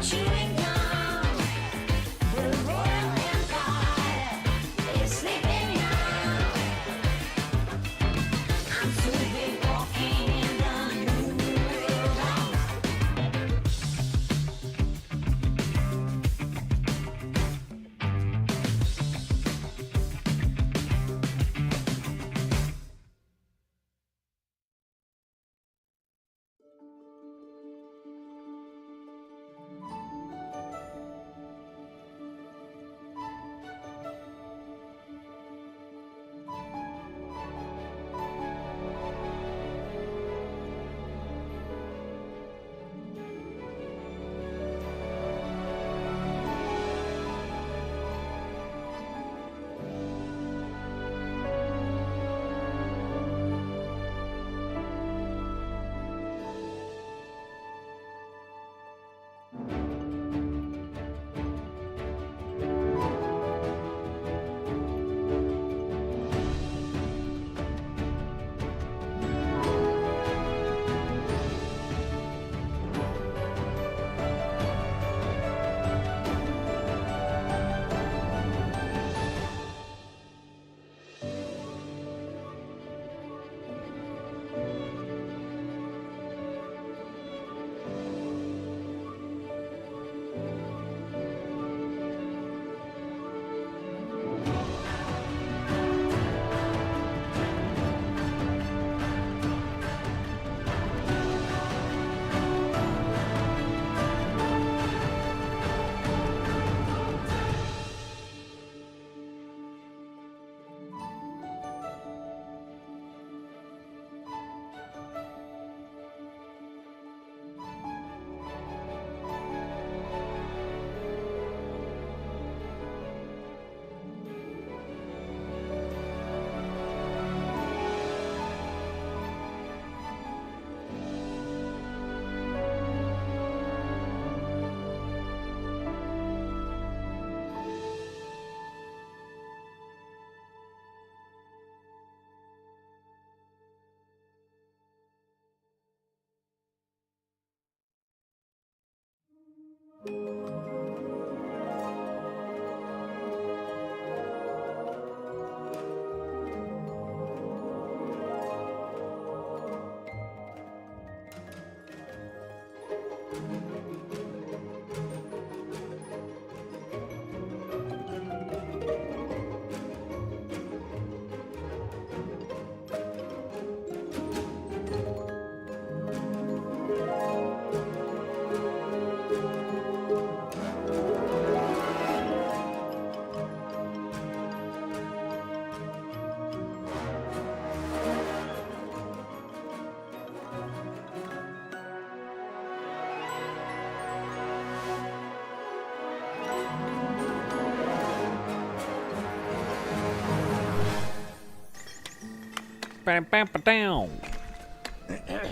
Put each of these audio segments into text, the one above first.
chewing gum. The royal empire is sleeping young. I'm too big walking in the new world.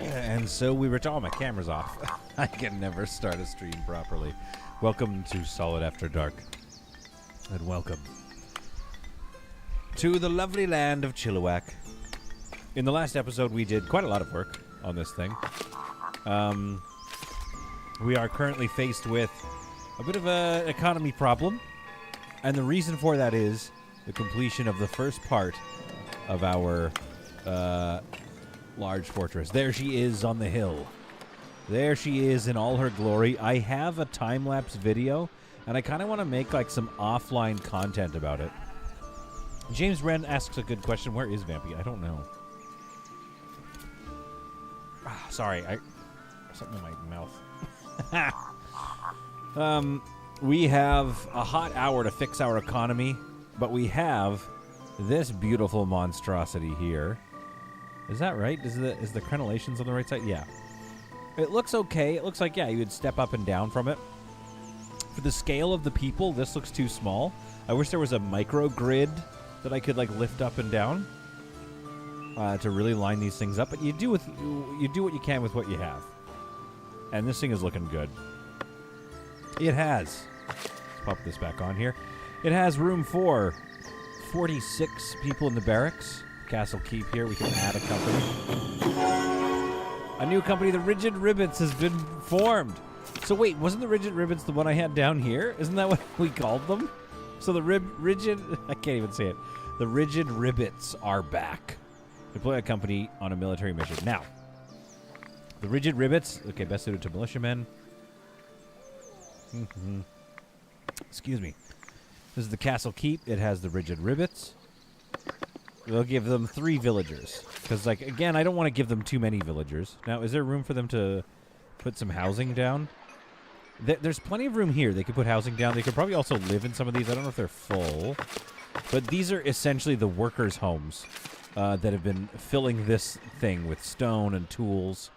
And so we were. Oh, my camera's off. I can never start a stream properly. Welcome to Solid After Dark. And welcome to the lovely land of Chilliwack. In the last episode, we did quite a lot of work on this thing. We are currently faced with a bit of an economy problem. And the reason for that is the completion of the first part of our large fortress. There she is on the hill. There she is in all her glory. I have a time-lapse video, and I kind of want to make like some offline content about it. James Wren asks a good question. Where is Vampy? I don't know. Sorry, something in my mouth. We have a hot hour to fix our economy, but we have this beautiful monstrosity here. Is that right? Is the crenellations on the right side? Yeah. It looks okay. It looks like, yeah, you would step up and down from it. For the scale of the people, this looks too small. I wish there was a microgrid that I could, like, lift up and down to really line these things up. But you do what you can with what you have. And this thing is looking good. It has. Let's pop this back on here. It has room for 46 people in the barracks. Castle Keep here. We can add a company. A new company, the Rigid Ribbits, has been formed. So wait, wasn't the rigid ribbons the one I had down here? Isn't that what we called them? So the rigid, I can't even say it. The rigid ribbits are back. Deploy a company on a military mission. Now, the rigid ribbits, okay, best suited to militiamen. Excuse me. This is the castle keep. It has the rigid ribbits. We'll give them 3 villagers. Because, like, again, I don't want to give them too many villagers. Now, is there room for them to put some housing down? There's plenty of room here. They could put housing down. They could probably also live in some of these. I don't know if they're full. But these are essentially the workers' homes that have been filling this thing with stone and tools.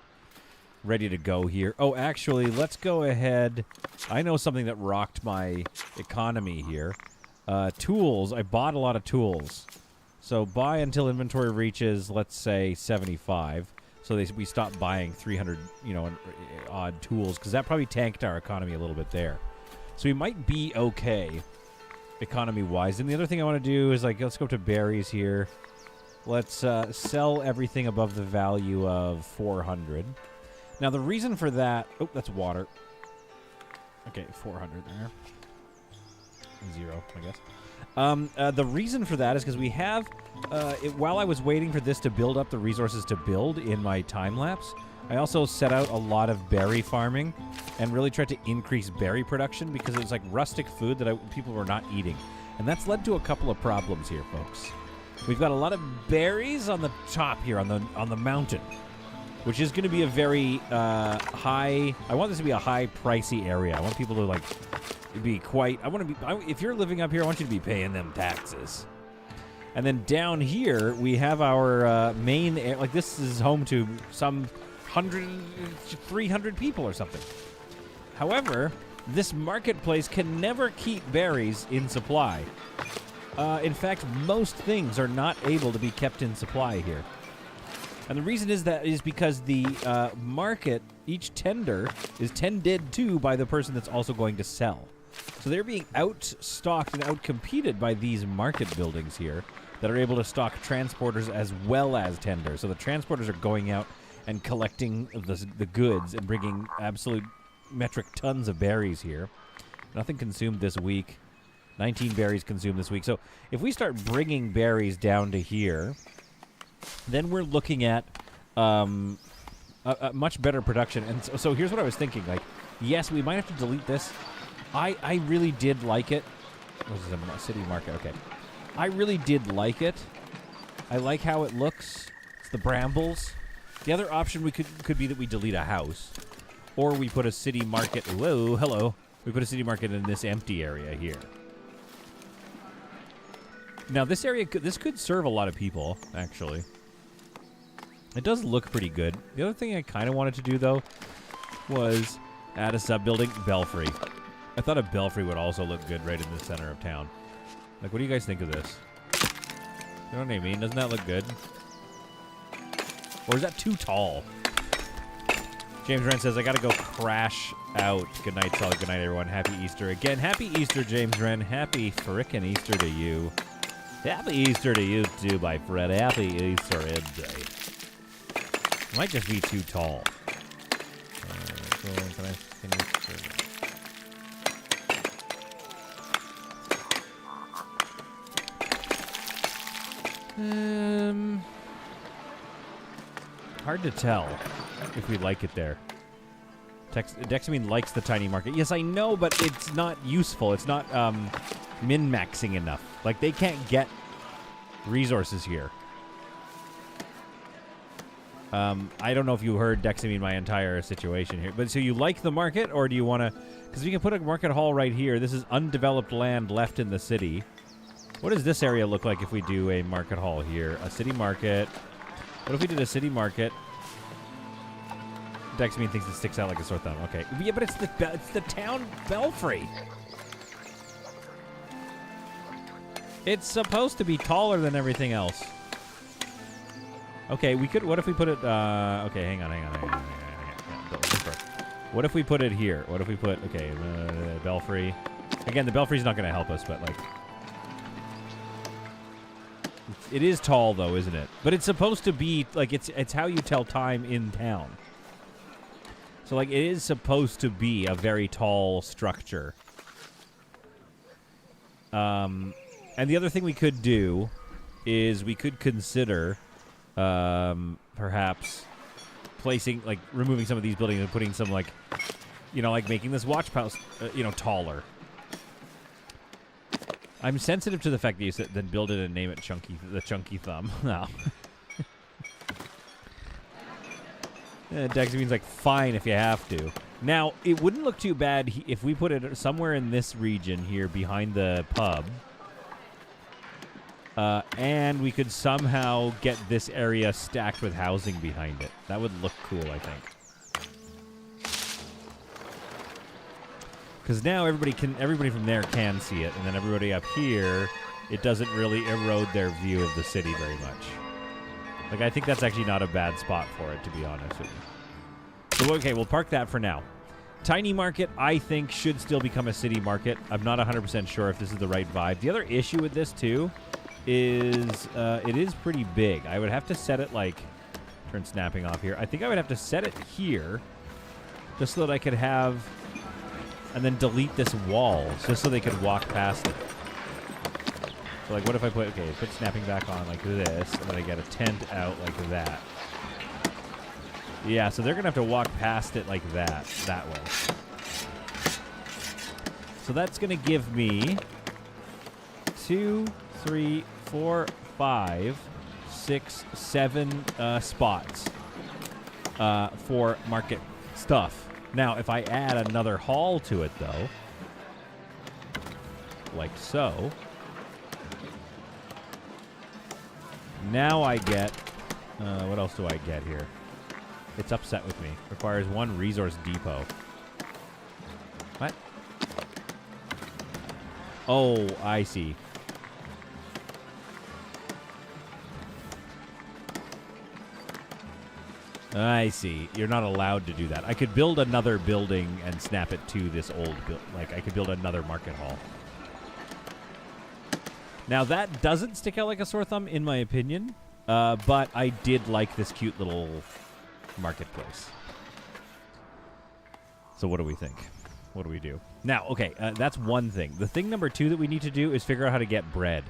Ready to go here. Oh, actually, let's go ahead. I know something that rocked my economy here. Tools. I bought a lot of tools. So buy until inventory reaches, let's say, 75. So we stopped buying 300, odd tools, because that probably tanked our economy a little bit there. So we might be okay, economy-wise. And the other thing I want to do is, like, let's go to berries here. Let's sell everything above the value of 400. Now, the reason for that... Oh, that's water. Okay, 400 there. 0, I guess. The reason for that is because we have... while I was waiting for this to build up the resources to build in my time-lapse, I also set out a lot of berry farming and really tried to increase berry production because it was like rustic food that people were not eating. And that's led to a couple of problems here, folks. We've got a lot of berries on the top here, on the mountain, which is going to be a very high... I want this to be a high pricey area. I want people to, like, be quite... if you're living up here, I want you to be paying them taxes. And then down here, we have our main... Like, this is home to some 300 people or something. However, this marketplace can never keep berries in supply. In fact, most things are not able to be kept in supply here. And the reason is because the market, each tender, is tended to by the person that's also going to sell. So they're being outstocked and outcompeted by these market buildings here that are able to stock transporters as well as tenders. So the transporters are going out and collecting the goods and bringing absolute metric tons of berries here. Nothing consumed this week. 19 berries consumed this week. So if we start bringing berries down to here, then we're looking at a much better production. And so here's what I was thinking. Like, yes, we might have to delete this. I really did like it. This is a city market. Okay. I really did like it. I like how it looks. It's the brambles. The other option could be that we delete a house. Or we put a city market. Whoa, hello. We put a city market in this empty area here. Now, this area, this could serve a lot of people, actually. It does look pretty good. The other thing I kind of wanted to do, though, was add a sub-building, belfry. I thought a belfry would also look good right in the center of town. Like, what do you guys think of this? You know what I mean? Doesn't that look good? Or is that too tall? James Wren says, I gotta go crash out. Good night, solid. Good night, everyone. Happy Easter. Again, happy Easter, James Wren. Happy frickin' Easter to you. Happy Easter to you, too, my friend. Happy Easter, indeed. Might just be too tall. Can I hard to tell if we like it there. Dexamine likes the tiny market. Yes, I know, but it's not useful. It's not min-maxing enough. Like, they can't get resources here. I don't know if you heard Dexamine my entire situation here. But so you like the market, or do you want to... Because we can put a market hall right here. This is undeveloped land left in the city. What does this area look like if we do a market hall here? A city market. What if we did a city market? Dexamine thinks it sticks out like a sore thumb. Okay. Yeah, but it's the town belfry. It's supposed to be taller than everything else. Okay, we could... What if we put it... okay, hang on. What if we put it here? What if we put... Okay, belfry. Again, the belfry's not going to help us, but, like... It is tall, though, isn't it? But it's supposed to be... Like, it's how you tell time in town. So, like, it is supposed to be a very tall structure. And the other thing we could do is we could consider perhaps placing, like, removing some of these buildings and putting some, like, you know, like making this watch house, you know, taller. I'm sensitive to the fact that you said then build it and name it the Chunky Thumb. No. Dex means like fine if you have to. Now, it wouldn't look too bad if we put it somewhere in this region here behind the pub. And we could somehow get this area stacked with housing behind it. That would look cool, I think. Because now everybody from there can see it, and then everybody up here, it doesn't really erode their view of the city very much. Like, I think that's actually not a bad spot for it, to be honest with you. So, okay, we'll park that for now. Tiny Market, I think, should still become a city market. I'm not 100% sure if this is the right vibe. The other issue with this, too, is it is pretty big. I would have to set it, like, turn snapping off here. I think I would have to set it here just so that I could have... and then delete this wall just so they could walk past it. So, like, what if I put snapping back on like this, and then I get a tent out like that. Yeah, so they're going to have to walk past it like that way. So that's going to give me 2, 3, 4, 5, 6, 7 spots for market stuff. Now, if I add another hall to it, though, like so, now I get, what else do I get here? It's upset with me. Requires 1 resource depot. What? Oh, I see. I see. You're not allowed to do that. I could build another building and snap it to this old building. Like, I could build another market hall. Now, that doesn't stick out like a sore thumb, in my opinion. But I did like this cute little marketplace. So what do we think? What do we do? Now, okay, that's one thing. The thing number 2 that we need to do is figure out how to get bread.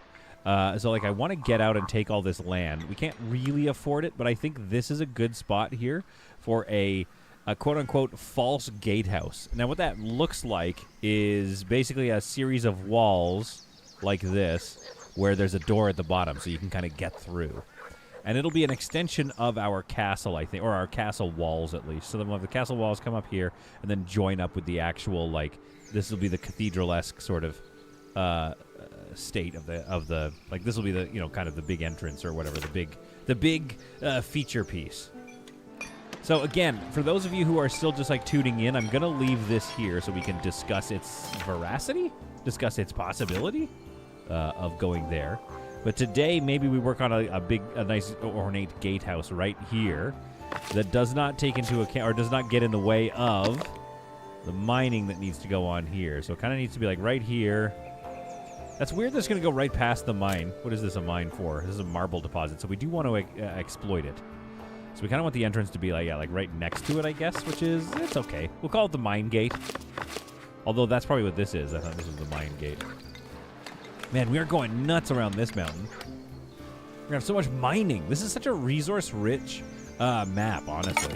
So, like, I want to get out and take all this land. We can't really afford it, but I think this is a good spot here for a quote-unquote false gatehouse. Now, what that looks like is basically a series of walls like this where there's a door at the bottom so you can kind of get through. And it'll be an extension of our castle, I think, or our castle walls at least. So then we'll have the castle walls come up here and then join up with the actual, like, this will be the cathedral-esque sort of state of the like, this will be the, you know, kind of the big entrance or whatever, the big feature piece. So again, for those of you who are still just like tuning in, I'm gonna leave this here so we can discuss its veracity, discuss its possibility of going there. But today, maybe we work on a nice ornate gatehouse right here that does not take into account or does not get in the way of the mining that needs to go on here. So it kind of needs to be like right here. That's weird. That's going to go right past the mine. What is this a mine for? This is a marble deposit, so we do want to exploit it. So we kind of want the entrance to be like, yeah, like right next to it, I guess, which is, it's okay. We'll call it the mine gate. Although that's probably what this is. I thought this was the mine gate. Man, we are going nuts around this mountain. We're going to have so much mining. This is such a resource-rich map, honestly.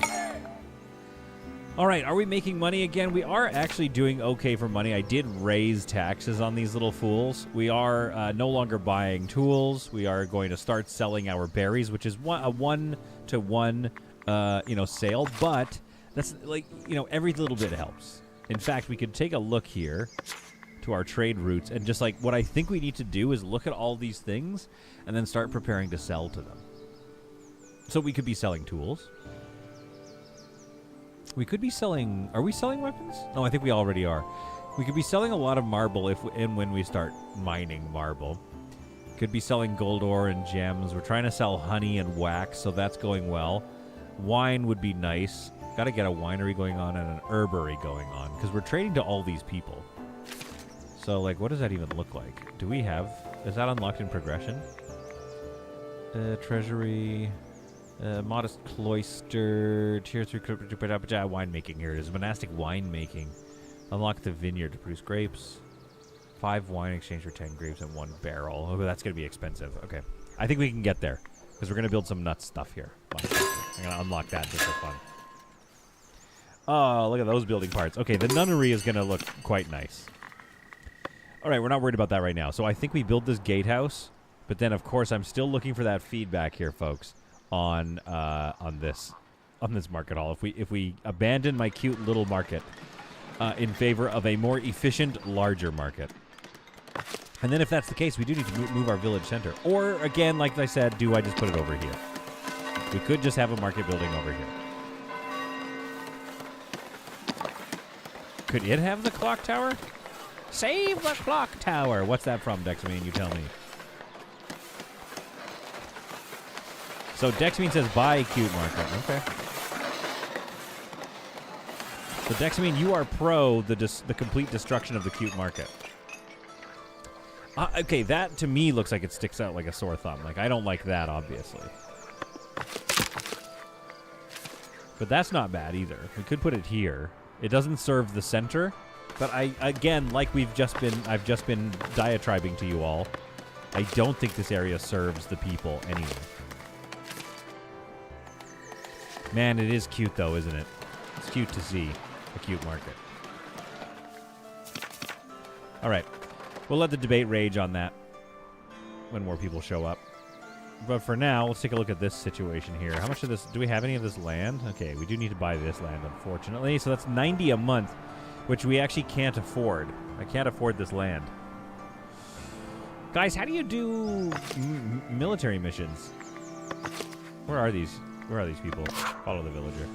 All right, are we making money again? We are actually doing okay for money. I did raise taxes on these little fools. We are no longer buying tools. We are going to start selling our berries, which is a 1-to-1, sale. But that's like, every little bit helps. In fact, we could take a look here to our trade routes and just like what I think we need to do is look at all these things and then start preparing to sell to them. So we could be selling tools. We could be selling... Are we selling weapons? No, I think we already are. We could be selling a lot of marble when we start mining marble. Could be selling gold ore and gems. We're trying to sell honey and wax, so that's going well. Wine would be nice. Got to get a winery going on and an herbery going on because we're trading to all these people. So, like, what does that even look like? Do we have... Is that unlocked in progression? Treasury... Modest cloister. Tier 3 winemaking. Here it is. Monastic winemaking. Unlock the vineyard to produce grapes. 5 wine exchange for 10 grapes and 1 barrel. Oh, that's going to be expensive. Okay. I think we can get there. Because we're going to build some nuts stuff here. I'm going to unlock that just for fun. Oh, look at those building parts. Okay, the nunnery is going to look quite nice. All right, we're not worried about that right now. So I think we build this gatehouse. But then, of course, I'm still looking for that feedback here, folks, on this market hall. If we abandon my cute little market in favor of a more efficient, larger market. And then if that's the case, we do need to move our village center. Or, again, like I said, do I just put it over here? We could just have a market building over here. Could it have the clock tower? Save the clock tower! What's that from, Dexamine? You tell me. So Dexamine says buy cute market. Okay. So Dexamine, you are pro the complete destruction of the cute market. Okay, that to me looks like it sticks out like a sore thumb. Like, I don't like that, obviously. But that's not bad either. We could put it here. It doesn't serve the center. But again, like I've just been diatribing to you all, I don't think this area serves the people anyway. Man, it is cute though, isn't it? It's cute to see a cute market. All right. We'll let the debate rage on that when more people show up. But for now, let's take a look at this situation here. How much of this... Do we have any of this land? Okay, we do need to buy this land, unfortunately. So that's 90 a month, which we actually can't afford. I can't afford this land. Guys, how do you do military missions? Where are these? Where are these people? Follow the villager.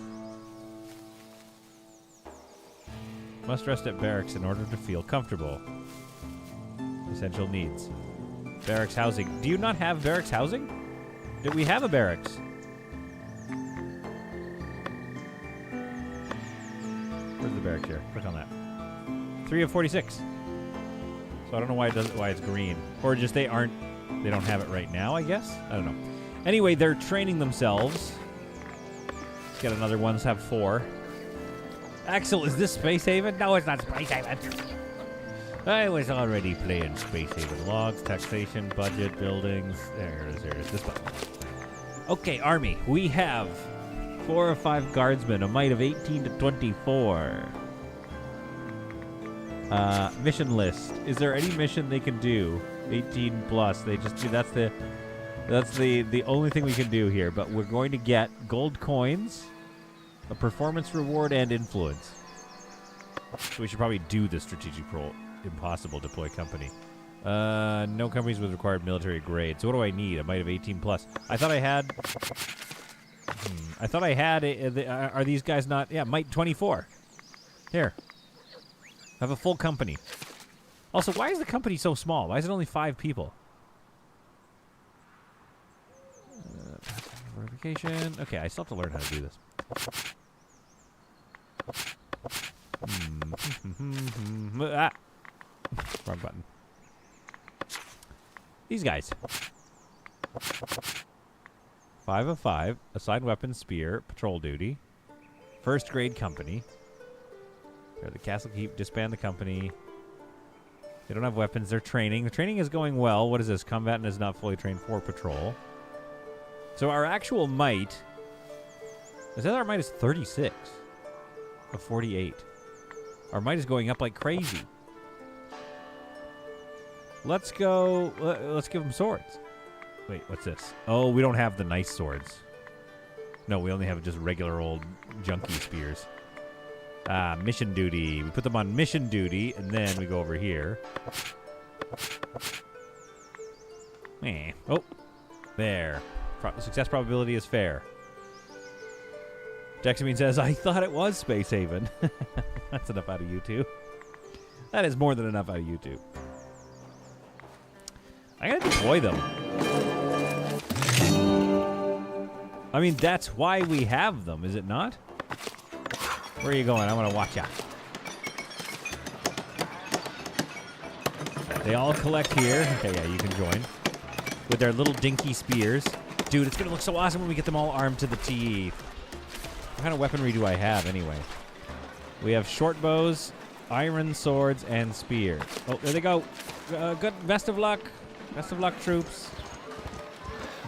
Must rest at barracks in order to feel comfortable. Essential needs. Barracks housing. Do you not have barracks housing? Do we have a barracks? Where's the barracks here? Click on that. 3 of 46. So I don't know why it's green. Or just they don't have it right now, I guess? I don't know. Anyway, they're training themselves. Let's get another one. Let's have 4. Axel, is this Space Haven? No, it's not Space Haven. I was already playing Space Haven. Logs, taxation, budget, buildings. There it is. There it is. This button. Okay, army. We have 4 or 5 guardsmen, a might of 18 to 24. Mission list. Is there any mission they can do? 18 plus. They just do. That's the only thing we can do here. But we're going to get gold coins, a performance reward, and influence. So we should probably do the strategic role. Impossible deploy company. No companies with required military grade. So what do I need? A might of 18 plus. I thought I had. Are these guys not? Yeah, might 24. Here. I have a full company. Also, why is the company so small? Why is it only 5 people? Verification. Okay, I still have to learn how to do this. Ah. Wrong button. These guys. 5 of 5. Assigned weapon, spear, patrol duty. First grade company. They're the castle keep. Disband the company. They don't have weapons. They're training. The training is going well. What is this? Combatant is not fully trained for patrol. So our actual might. It says our might is 36 of 48. Our might is going up like crazy. Let's go. Let's give them swords. Wait, what's this? Oh, we don't have the nice swords. No, we only have just regular old junky spears. Mission duty. We put them on mission duty, and then we go over here. Oh, there. Success probability is fair. Dexamine says, I thought it was Space Haven. That's enough out of you two. That is more than enough out of you two. I gotta deploy them. I mean, that's why we have them, is it not? Where are you going? I want to watch out. They all collect here. Okay, yeah, you can join. With their little dinky spears. Dude, it's going to look so awesome when we get them all armed to the teeth. What kind of weaponry do I have, anyway? We have short bows, iron swords, and spears. Oh, there they go. Good. Best of luck. Best of luck, troops.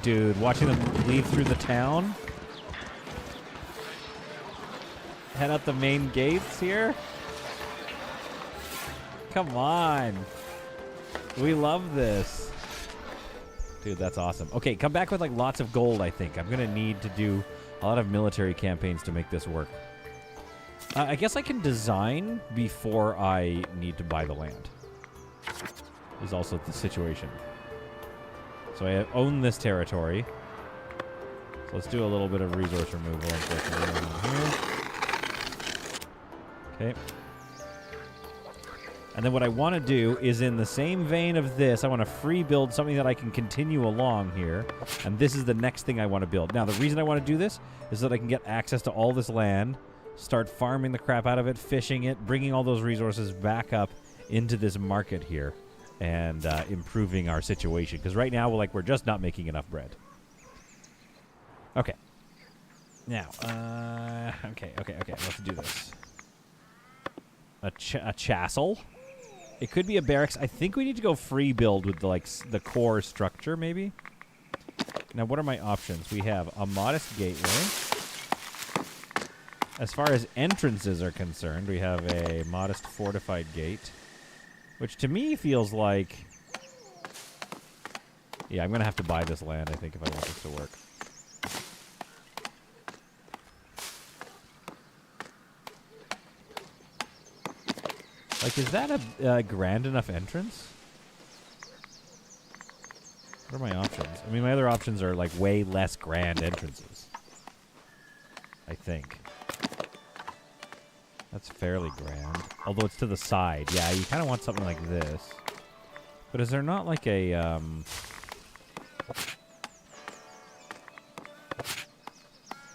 Dude, watching them leave through the town. Head out the main gates here. Come on. We love this. Dude, that's awesome. Okay, come back with like lots of gold, I think. I'm going to need to do a lot of military campaigns to make this work. I guess I can design before I need to buy the land. Is also the situation. So I own this territory. So let's do a little bit of resource removal. Okay. And then what I want to do is in the same vein of this, I want to free build something that I can continue along here. And this is the next thing I want to build. Now, the reason I want to do this is that I can get access to all this land, start farming the crap out of it, fishing it, bringing all those resources back up into this market here, and improving our situation. Because right now, we're just not making enough bread. Okay. Now, okay. Let's do this. A chassel. It could be a barracks. I think we need to go free build with the core structure, maybe. Now, what are my options? We have a modest gateway. As far as entrances are concerned, we have a modest fortified gate, which to me feels like... Yeah, I'm going to have to buy this land, I think, if I want this to work. Like, is that a grand enough entrance? What are my options? I mean, my other options are, like, way less grand entrances. I think. That's fairly grand. Although it's to the side. Yeah, you kind of want something like this. But is there not, like, a,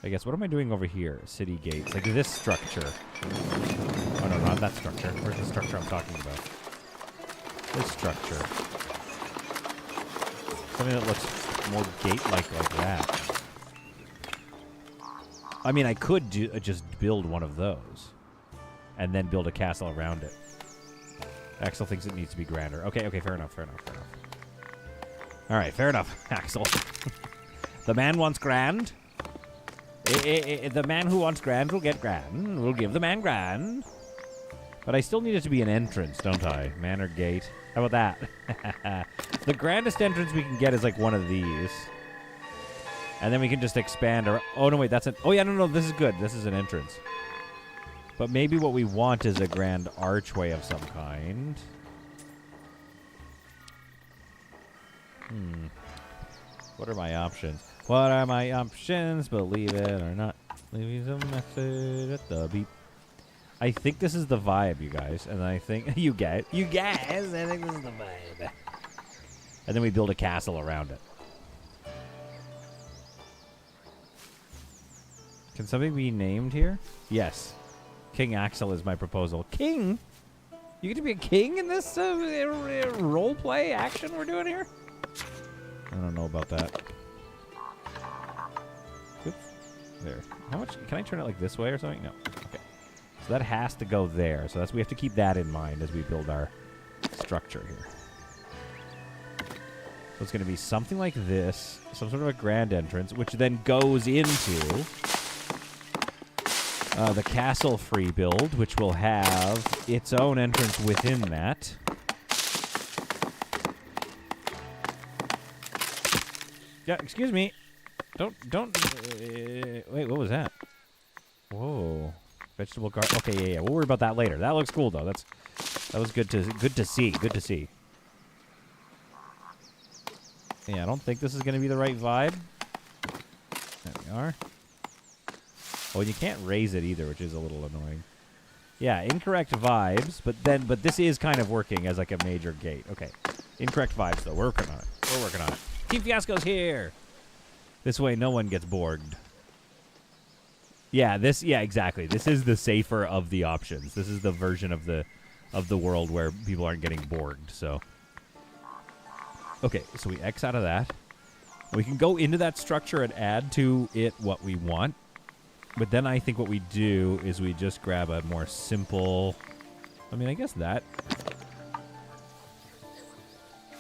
I guess, what am I doing over here? City gates. Like, this structure. Oh, no, not that structure. Where's the structure I'm talking about? This structure. Something that looks more gate-like that. I mean, I could just build one of those. And then build a castle around it. Axel thinks it needs to be grander. Okay, fair enough. All right, fair enough, Axel. The man wants grand. The man who wants grand will get grand. We'll give the man grand. But I still need it to be an entrance, don't I? Manor gate. How about that? The grandest entrance we can get is like one of these. And then we can just expand our... Oh, no, wait, that's an... Oh, yeah, no, this is good. This is an entrance. But maybe what we want is a grand archway of some kind. What are my options? What are my options? Believe it or not. Leave a message at the beep. I think this is the vibe, you guys. And I think... You guys, I think this is the vibe. And then we build a castle around it. Can something be named here? Yes. King Axel is my proposal. King? You get to be a king in this role play action we're doing here? I don't know about that. Oops. There. How much? Can I turn it like this way or something? No. Okay. So that has to go there. So we have to keep that in mind as we build our structure here. So it's going to be something like this. Some sort of a grand entrance, which then goes into... the castle free build, which will have its own entrance within that. Yeah, excuse me. Don't. Wait, what was that? Whoa, vegetable garden. Okay, yeah. We'll worry about that later. That looks cool though. That was good to see. Good to see. Yeah, I don't think this is going to be the right vibe. There we are. Oh, you can't raise it either, which is a little annoying. Yeah, incorrect vibes, but this is kind of working as like a major gate. Okay. Incorrect vibes, though. We're working on it. Team Fiasco's here! This way no one gets borged. Yeah, exactly. This is the safer of the options. This is the version of the world where people aren't getting borged, so. Okay, so we X out of that. We can go into that structure and add to it what we want. But then I think what we do is we just grab a more simple... I mean, I guess that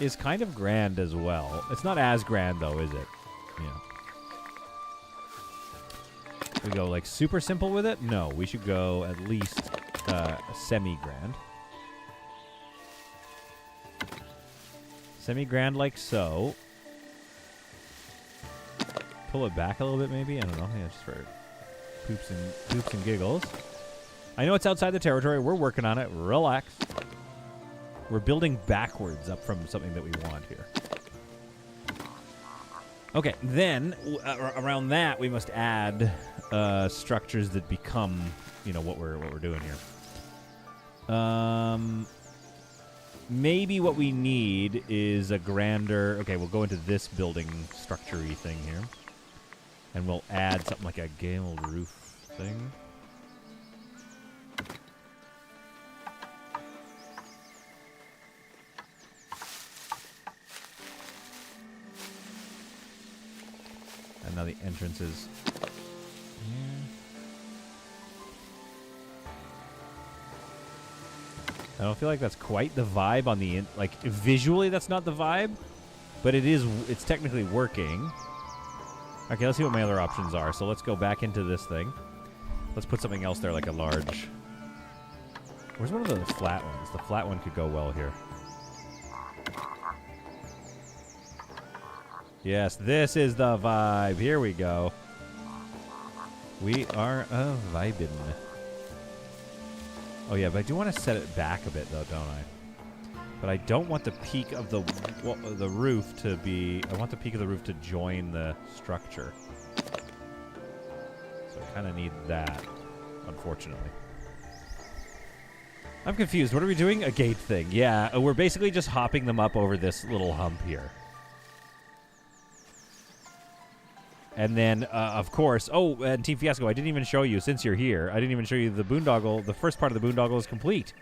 is kind of grand as well. It's not as grand, though, is it? Yeah. We go, like, super simple with it? No, we should go at least semi-grand. Semi-grand like so. Pull it back a little bit, maybe? I don't know. Yeah, just for poops and giggles. I know it's outside the territory. We're working on it. Relax. We're building backwards up from something that we want here. Okay, then around that we must add structures that become, you know, what we're doing here. Maybe what we need is a grander. Okay, we'll go into this building structure-y thing here, and we'll add something like a gable roof thing. And now the entrance is here. I don't feel like that's quite the vibe on the like visually that's not the vibe, but it's technically working. Okay, let's see what my other options are. So let's go back into this thing. Let's put something else there, like a large... Where's one of the flat ones? The flat one could go well here. Yes, this is the vibe. Here we go. We are vibing. Oh yeah, but I do want to set it back a bit though, don't I? But I don't want the peak of the roof to be... I want the peak of the roof to join the structure. So I kind of need that, unfortunately. I'm confused. What are we doing? A gate thing. Yeah, we're basically just hopping them up over this little hump here. And then, of course... Oh, and Team Fiasco, I didn't even show you, since you're here, I didn't even show you the boondoggle. The first part of the boondoggle is complete.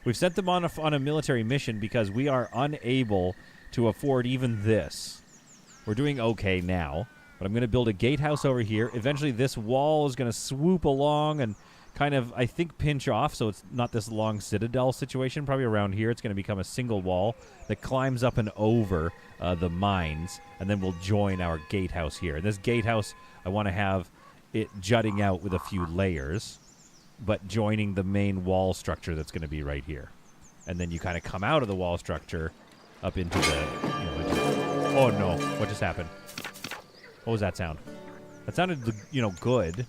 We've sent them on a military mission because we are unable to afford even this. We're doing okay now, but I'm going to build a gatehouse over here. Eventually, this wall is going to swoop along and kind of, I think, pinch off, so it's not this long citadel situation. Probably around here, it's going to become a single wall that climbs up and over the mines, and then we'll join our gatehouse here. And this gatehouse, I want to have it jutting out with a few layers, but joining the main wall structure that's going to be right here. And then you kind of come out of the wall structure up into the... oh, no. What just happened? What was that sound? That sounded, good.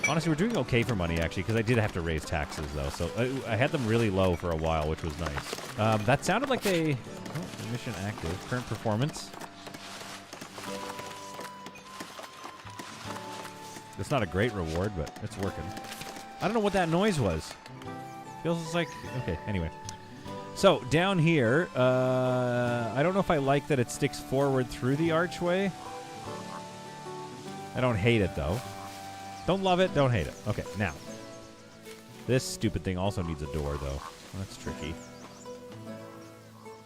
Honestly, we're doing okay for money, actually, because I did have to raise taxes, though. So I had them really low for a while, which was nice. That sounded like a... Oh, mission active. Current performance. It's not a great reward, but it's working. I don't know what that noise was. Feels like... Okay, anyway. So, down here, I don't know if I like that it sticks forward through the archway. I don't hate it, though. Don't love it, don't hate it. Okay, now. This stupid thing also needs a door, though. That's tricky.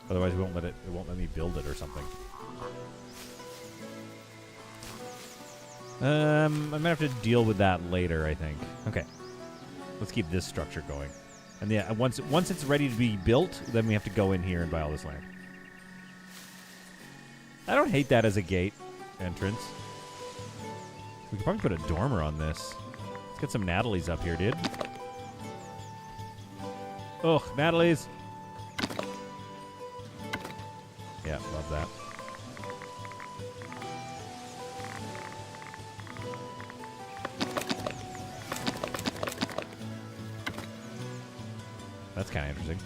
Otherwise, it won't let me build it or something. I might have to deal with that later, I think. Okay. Let's keep this structure going. And yeah, once it's ready to be built, then we have to go in here and buy all this land. I don't hate that as a gate entrance. We could probably put a dormer on this. Let's get some Natalie's up here, dude. Oh, Natalie's. Yeah, love that. That's kind of interesting.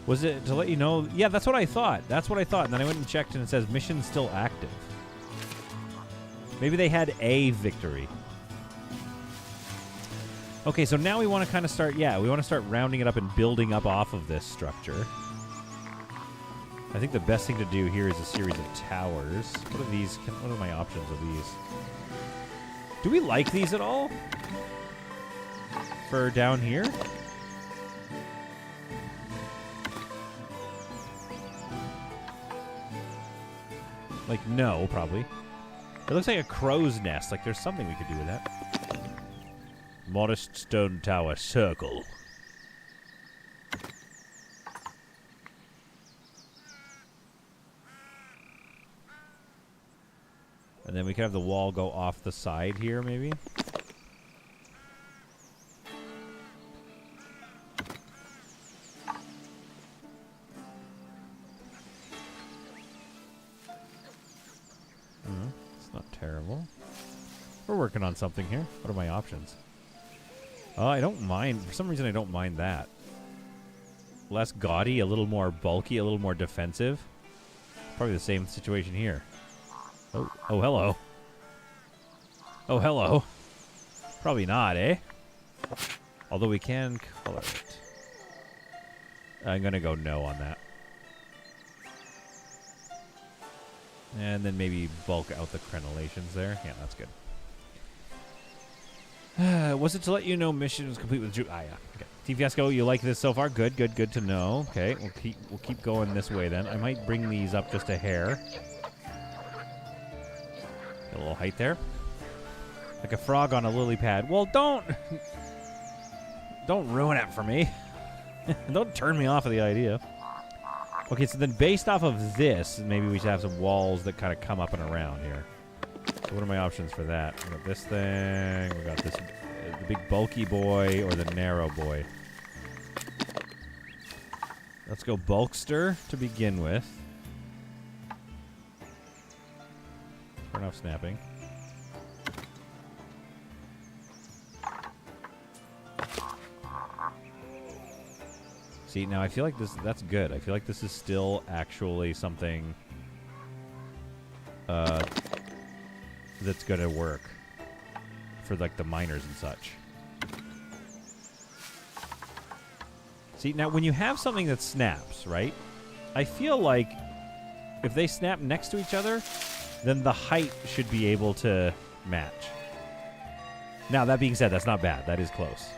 Was it to let you know? Yeah, that's what I thought. That's what I thought. And then I went and checked, and it says mission still active. Maybe they had a victory. Okay, so now we want to kind of start... Yeah, we want to start rounding it up and building up off of this structure. I think the best thing to do here is a series of towers. What are these? What are my options of these? Do we like these at all? For down here? Like, no, probably. It looks like a crow's nest. Like, there's something we could do with that. Modest stone tower circle. And then we could have the wall go off the side here, maybe. It's not terrible. We're working on something here. What are my options? Oh, I don't mind. For some reason, I don't mind that. Less gaudy, a little more bulky, a little more defensive. Probably the same situation here. Oh, hello. Oh, hello. Probably not, eh? Although we can color it. I'm going to go no on that. And then maybe bulk out the crenellations there. Yeah, that's good. Was it to let you know mission was complete with Drew? Ah, yeah. Okay. Team Fiasco, you like this so far? Good, good, good to know. Okay, we'll keep going this way then. I might bring these up just a hair. Get a little height there. Like a frog on a lily pad. Well, don't ruin it for me. Don't turn me off of the idea. Okay, so then based off of this, maybe we should have some walls that kind of come up and around here. So what are my options for that? We got this thing. We got this, the big bulky boy or the narrow boy. Let's go bulkster to begin with. Turn off snapping. See, now I feel like that's good. I feel like this is still actually something that's going to work for like the miners and such. See, now when you have something that snaps, right? I feel like if they snap next to each other, then the height should be able to match. Now, that being said, that's not bad. That is close.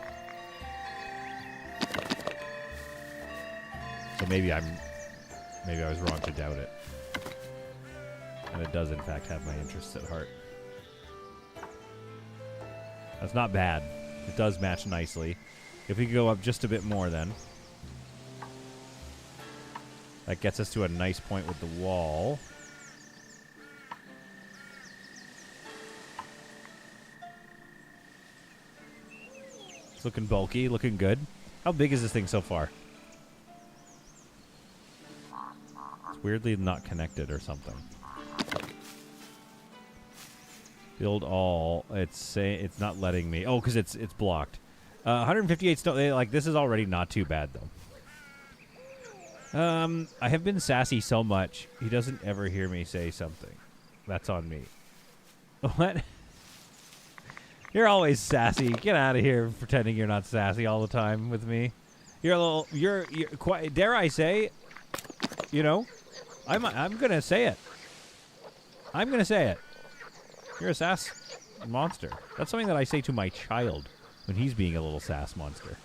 So maybe I was wrong to doubt it. And it does, in fact, have my interests at heart. That's not bad. It does match nicely. If we could go up just a bit more, then. That gets us to a nice point with the wall. It's looking bulky, looking good. How big is this thing so far? It's weirdly not connected or something. Build all. It's not letting me. Oh, because it's blocked. 158 stone. Like, this is already not too bad though. I have been sassy so much. He doesn't ever hear me say something. That's on me. What? You're always sassy. Get out of here pretending you're not sassy all the time with me. You're quite, dare I say, you know, I'm going to say it. I'm going to say it. You're a sass monster. That's something that I say to my child when he's being a little sass monster.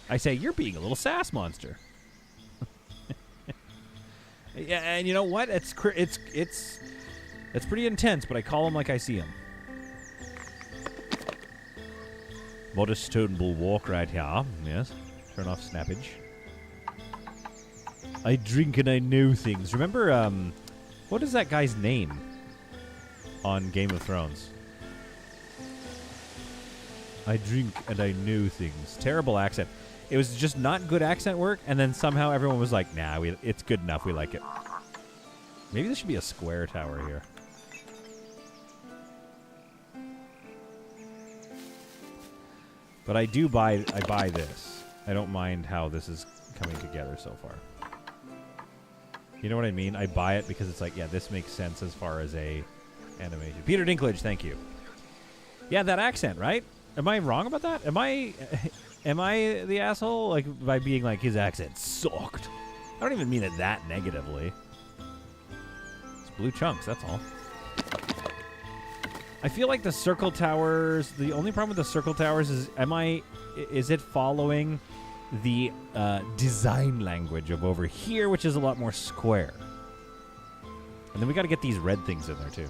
I say, you're being a little sass monster. Yeah, and you know what? It's pretty intense, but I call him like I see him. Modest stone bulwark right here. Yes. Turn off snappage. I drink and I know things. Remember, what is that guy's name on Game of Thrones? I drink and I know things. Terrible accent. It was just not good accent work, and then somehow everyone was like, nah, it's good enough. We like it. Maybe this should be a square tower here. But I buy this. I don't mind how this is coming together so far. You know what I mean? I buy it because it's like, yeah, this makes sense as far as a animation. Peter Dinklage, thank you. Yeah, that accent, right? Am I wrong about that? Am I the asshole? Like, by being like, his accent sucked. I don't even mean it that negatively. It's blue chunks, that's all. I feel like the circle towers, the only problem with the circle towers is, is it following the design language of over here, which is a lot more square? And then we got to get these red things in there, too.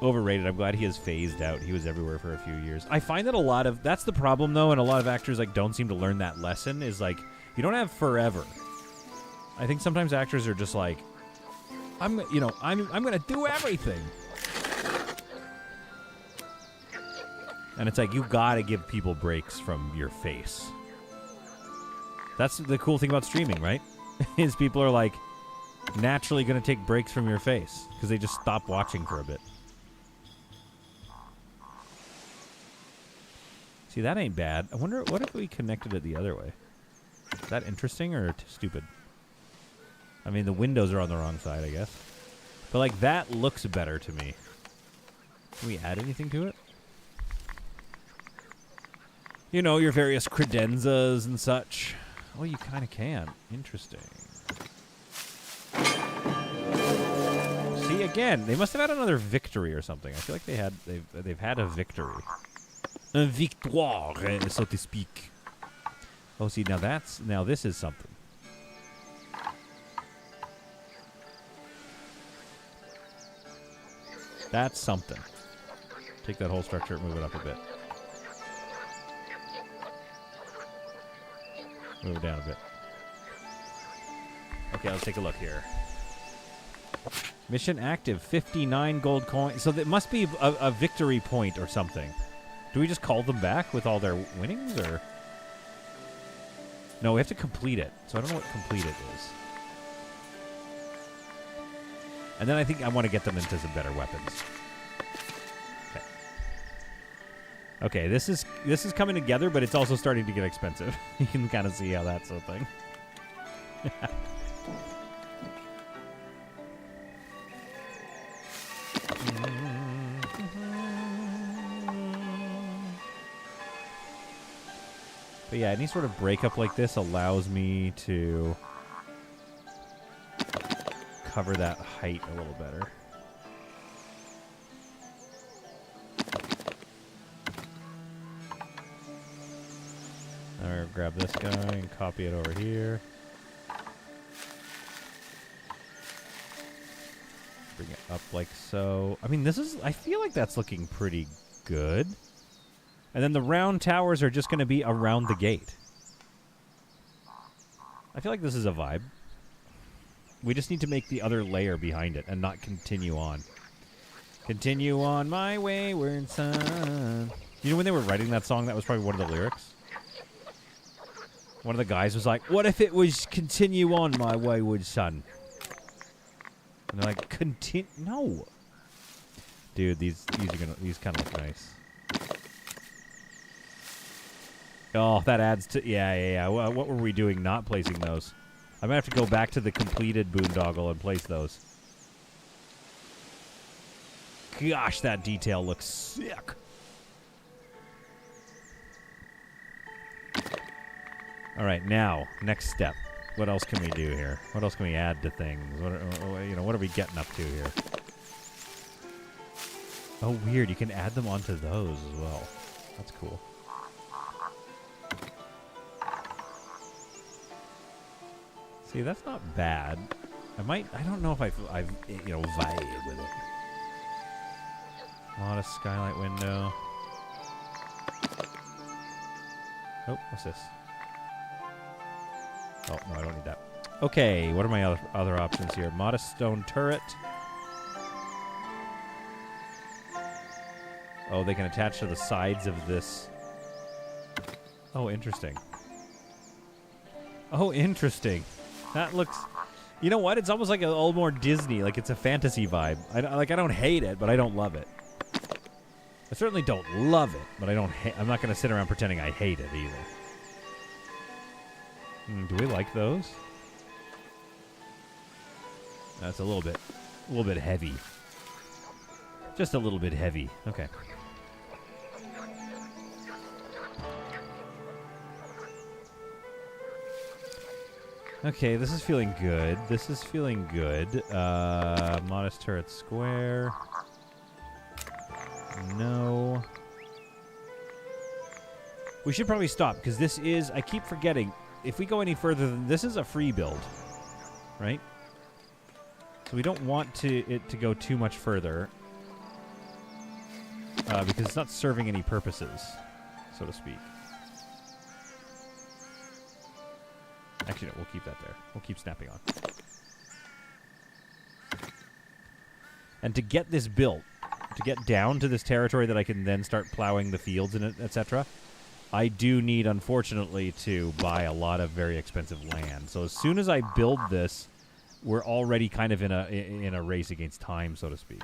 Overrated. I'm glad he has phased out. He was everywhere for a few years. I find that a lot of... That's the problem, though, and a lot of actors like don't seem to learn that lesson, is like, you don't have forever. I think sometimes actors are just like, I'm going to do everything. And it's like, you got to give people breaks from your face. That's the cool thing about streaming, right? Is people are like naturally going to take breaks from your face because they just stop watching for a bit. See, that ain't bad. I wonder, what if we connected it the other way? Is that interesting or stupid? I mean, the windows are on the wrong side, I guess. But, like, that looks better to me. Can we add anything to it? You know, your various credenzas and such. Oh, you kind of can. Interesting. See, again, they must have had another victory or something. I feel like they've had a victory. Un victoire, so to speak. Oh, see, now this is something. That's something. Take that whole structure and move it up a bit. Move it down a bit. Okay, let's take a look here. Mission active, 59 gold coins. So that must be a victory point or something. Do we just call them back with all their winnings, or? No, we have to complete it. So I don't know what complete it is. And then I think I want to get them into some better weapons. Okay. Okay, this is coming together, but it's also starting to get expensive. You can kind of see how that's a thing. But yeah, any sort of breakup like this allows me to cover that height a little better. I'll grab this guy and copy it over here. Bring it up like so. I mean, I feel like that's looking pretty good. And then the round towers are just going to be around the gate. I feel like this is a vibe. We just need to make the other layer behind it and not continue on. Continue on my wayward son. You know when they were writing that song, that was probably one of the lyrics? One of the guys was like, what if it was continue on my wayward son? And they're like, continue? No. Dude, these kind of look nice. Oh, that adds to... Yeah. What were we doing not placing those? I'm going to have to go back to the completed boondoggle and place those. Gosh, that detail looks sick. All right, now, next step. What else can we do here? What else can we add to things? What are we getting up to here? Oh, weird. You can add them onto those as well. That's cool. See, that's not bad. I don't know if I've vibe with it. Modest skylight window. Oh, what's this? Oh, no, I don't need that. Okay, what are my other options here? Modest stone turret. Oh, they can attach to the sides of this. Oh, interesting. Oh, interesting. That looks... You know what? It's almost like a little more Disney. Like, it's a fantasy vibe. I don't hate it, but I don't love it. I certainly don't love it, but I'm not going to sit around pretending I hate it either. Do we like those? That's a little bit heavy. Just a little bit heavy. Okay. Okay, this is feeling good. This is feeling good. Modest turret square. No. We should probably stop, because this is... I keep forgetting. If we go any further, this is a free build. right? So we don't want it to go too much further because it's not serving any purposes, so to speak. Actually, no, we'll keep that there. We'll keep snapping on. And to get this built, to get down to this territory that I can then start plowing the fields in it, etc., I do need, unfortunately, to buy a lot of very expensive land. So as soon as I build this, we're already kind of in a race against time, so to speak.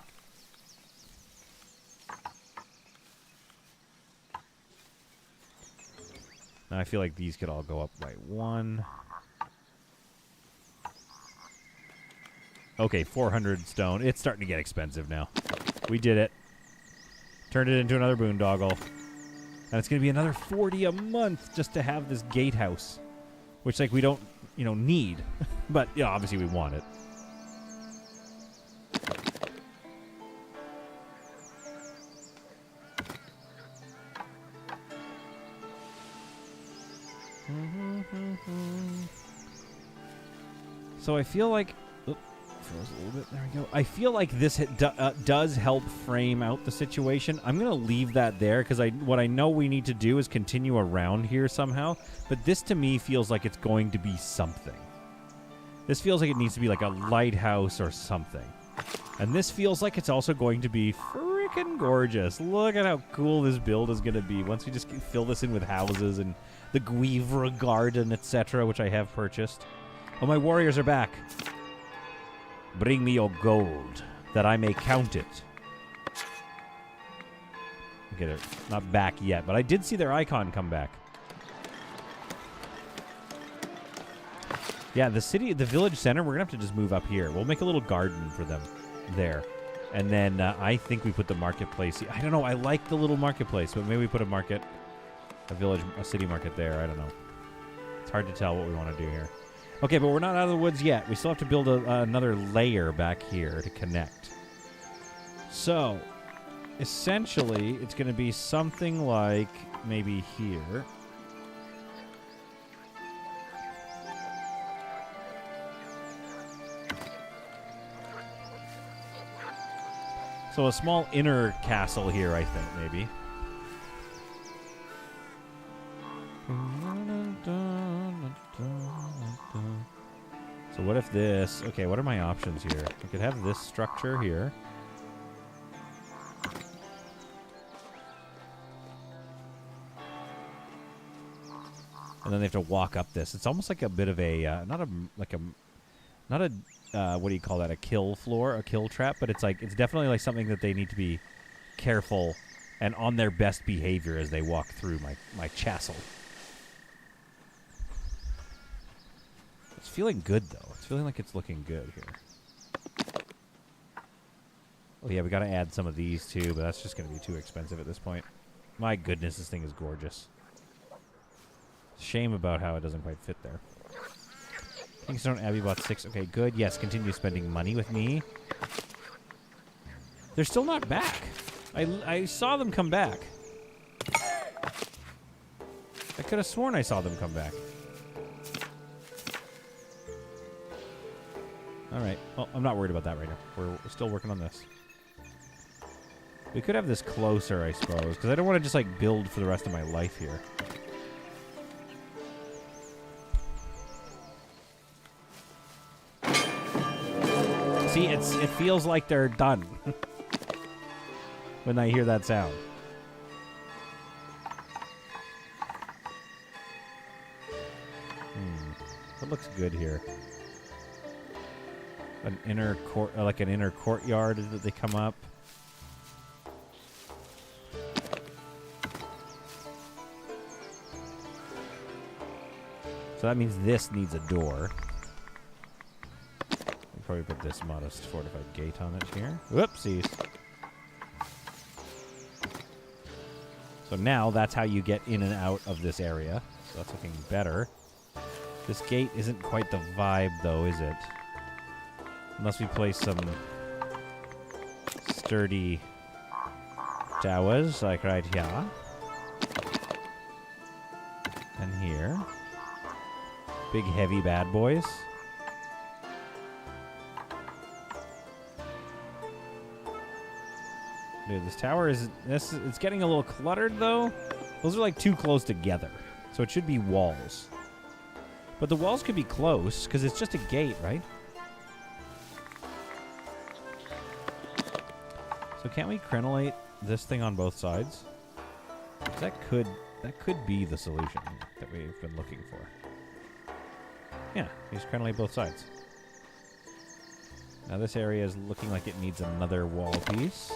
Now I feel like these could all go up by 1. Okay, 400 stone. It's starting to get expensive now. We did it. Turned it into another boondoggle. And it's going to be another 40 a month just to have this gatehouse. Which, like, we don't, need. But, yeah, obviously we want it. So I feel like... froze a little bit. There we go. I feel like this does help frame out the situation. I'm going to leave that there because what I know we need to do is continue around here somehow. But this to me feels like it's going to be something. This feels like it needs to be like a lighthouse or something. And this feels like it's also going to be freaking gorgeous. Look at how cool this build is going to be once we just fill this in with houses and the Guivre garden, etc., which I have purchased. Oh, my warriors are back. Bring me your gold, that I may count it. Okay, they're not back yet, but I did see their icon come back. Yeah, the village center, we're going to have to just move up here. We'll make a little garden for them there. And then I think we put the marketplace. I don't know, I like the little marketplace, but maybe we put a city market there. I don't know. It's hard to tell what we want to do here. Okay, but we're not out of the woods yet. We still have to build another layer back here to connect. So, essentially, it's going to be something like maybe here. So a small inner castle here, I think, maybe. So what if this... Okay, what are my options here? I could have this structure here. And then they have to walk up this. It's almost like a bit of a... not a... what do you call that? A kill floor? A kill trap? But it's like... It's definitely like something that they need to be careful and on their best behavior as they walk through my castle. It's feeling good, though. It's feeling like it's looking good here. Oh, yeah, we got to add some of these, too, but that's just going to be too expensive at this point. My goodness, this thing is gorgeous. Shame about how it doesn't quite fit there. Kingstone Abbey bought 6. Okay, good. Yes, continue spending money with me. They're still not back. I saw them come back. I could have sworn I saw them come back. All right. Well, I'm not worried about that right now. We're still working on this. We could have this closer, I suppose, because I don't want to just, like, build for the rest of my life here. See, it feels like they're done when I hear that sound. What looks good here? An inner court, like an inner courtyard that they come up. So that means this needs a door. I'll probably put this modest fortified gate on it here. Whoopsies. So now that's how you get in and out of this area. So that's looking better. This gate isn't quite the vibe, though, is it? Unless we place some sturdy towers, like right here. And here. Big, heavy bad boys. Dude, this tower is... It's getting a little cluttered, though. Those are, like, too close together. So it should be walls. But the walls could be close, because it's just a gate, right? So can't we crenellate this thing on both sides? 'Cause that could be the solution that we've been looking for. Yeah, you just crenellate both sides. Now this area is looking like it needs another wall piece.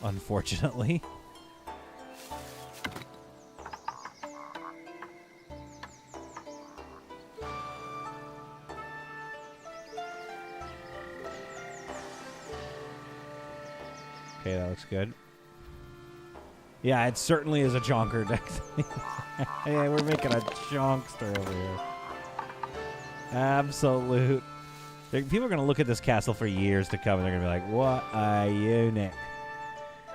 Unfortunately. Okay, that looks good. Yeah, it certainly is a chonker deck. Yeah, we're making a chonkster over here. Absolute. People are going to look at this castle for years to come, and they're going to be like, what a unit.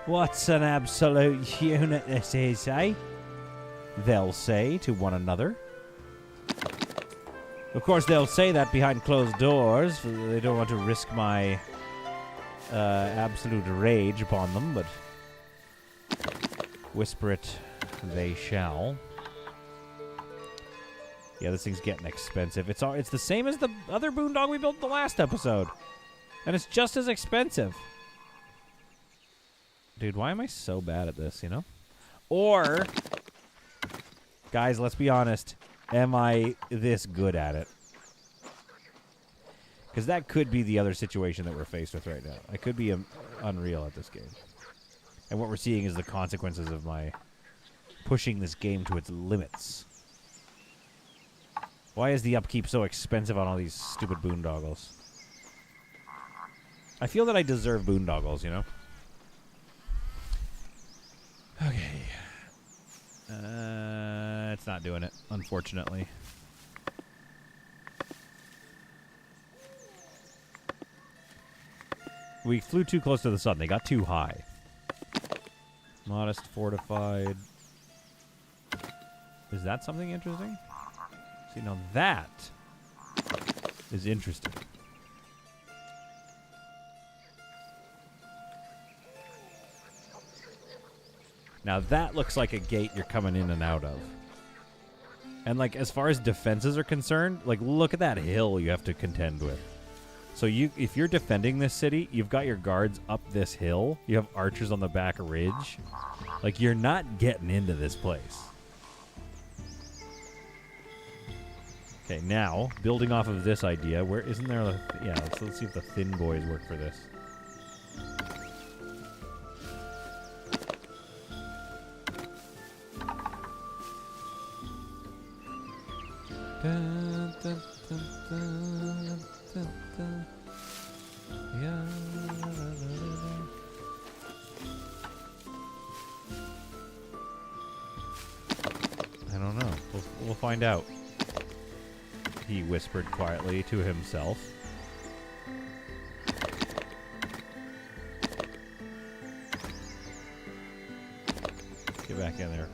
What's an absolute unit this is, eh? They'll say to one another. Of course, they'll say that behind closed doors. They don't want to risk my absolute rage upon them, but whisper it they shall. Yeah, this thing's getting expensive. It's the same as the other boondog we built in the last episode. And it's just as expensive. Dude, why am I so bad at this, you know? Or, guys, let's be honest. Am I this good at it? Because that could be the other situation that we're faced with right now. I could be unreal at this game. And what we're seeing is the consequences of my pushing this game to its limits. Why is the upkeep so expensive on all these stupid boondoggles? I feel that I deserve boondoggles, you know? Okay. It's not doing it, unfortunately. We flew too close to the sun. They got too high. Modest, fortified. Is that something interesting? See, now that is interesting. Now that looks like a gate you're coming in and out of. And like as far as defenses are concerned, like look at that hill you have to contend with. So if you're defending this city, you've got your guards up this hill. You have archers on the back ridge. Like you're not getting into this place. Okay, now, building off of this idea, where isn't there a... Yeah, let's see if the thin boys work for this. Dun, dun, dun, dun, dun, dun. Yeah. I don't know. We'll find out. He whispered quietly to himself. Get back in there.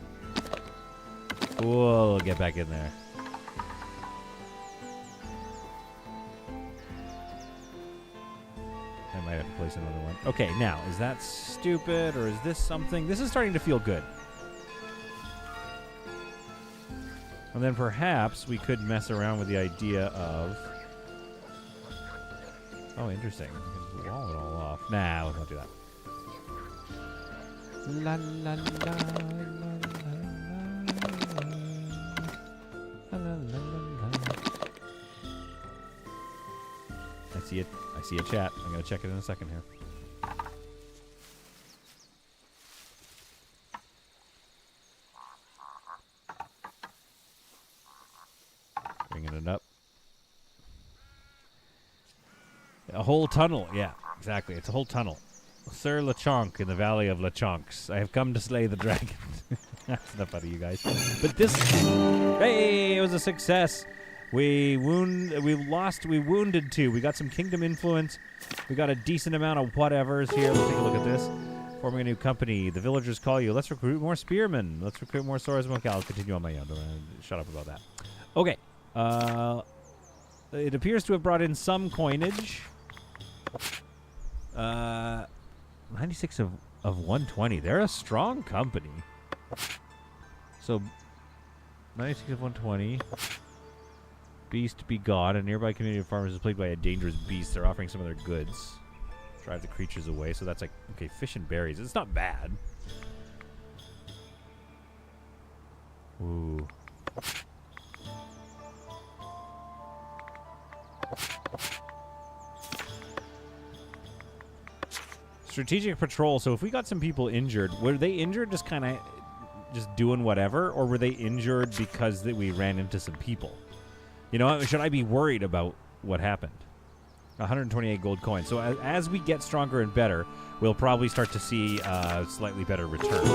Whoa, get back in there. I might have to place another one. Okay, now, is that stupid or is this something? This is starting to feel good. And then perhaps we could mess around with the idea of... Oh, interesting. We can wall it all off. Nah, let's not do that. La la la la la la. I see it. I see a chat. I'm gonna check it in a second here. Bringing it up. A whole tunnel. Yeah, exactly. It's a whole tunnel. Sir Lechonk in the Valley of Lechonks. I have come to slay the dragon. That's enough out of you guys. But this... Hey, it was a success. We wounded two. We got some kingdom influence. We got a decent amount of whatevers here. Let's take a look at this. Forming a new company. The villagers call you. Let's recruit more spearmen. Let's recruit more swordsmen. Okay, I'll continue on my own. Shut up about that. Okay. It appears to have brought in some coinage. 96 of 120. They're a strong company. So 96 of 120. Beast be gone. A nearby community of farmers is plagued by a dangerous beast. They're offering some of their goods. Drive the creatures away. So that's like, okay, fish and berries. It's not bad. Ooh. Strategic patrol. So if we got some people injured, were they injured just kind of just doing whatever, or were they injured because we ran into some people? You know, should I be worried about what happened? 128 gold coins. So as we get stronger and better, we'll probably start to see slightly better returns.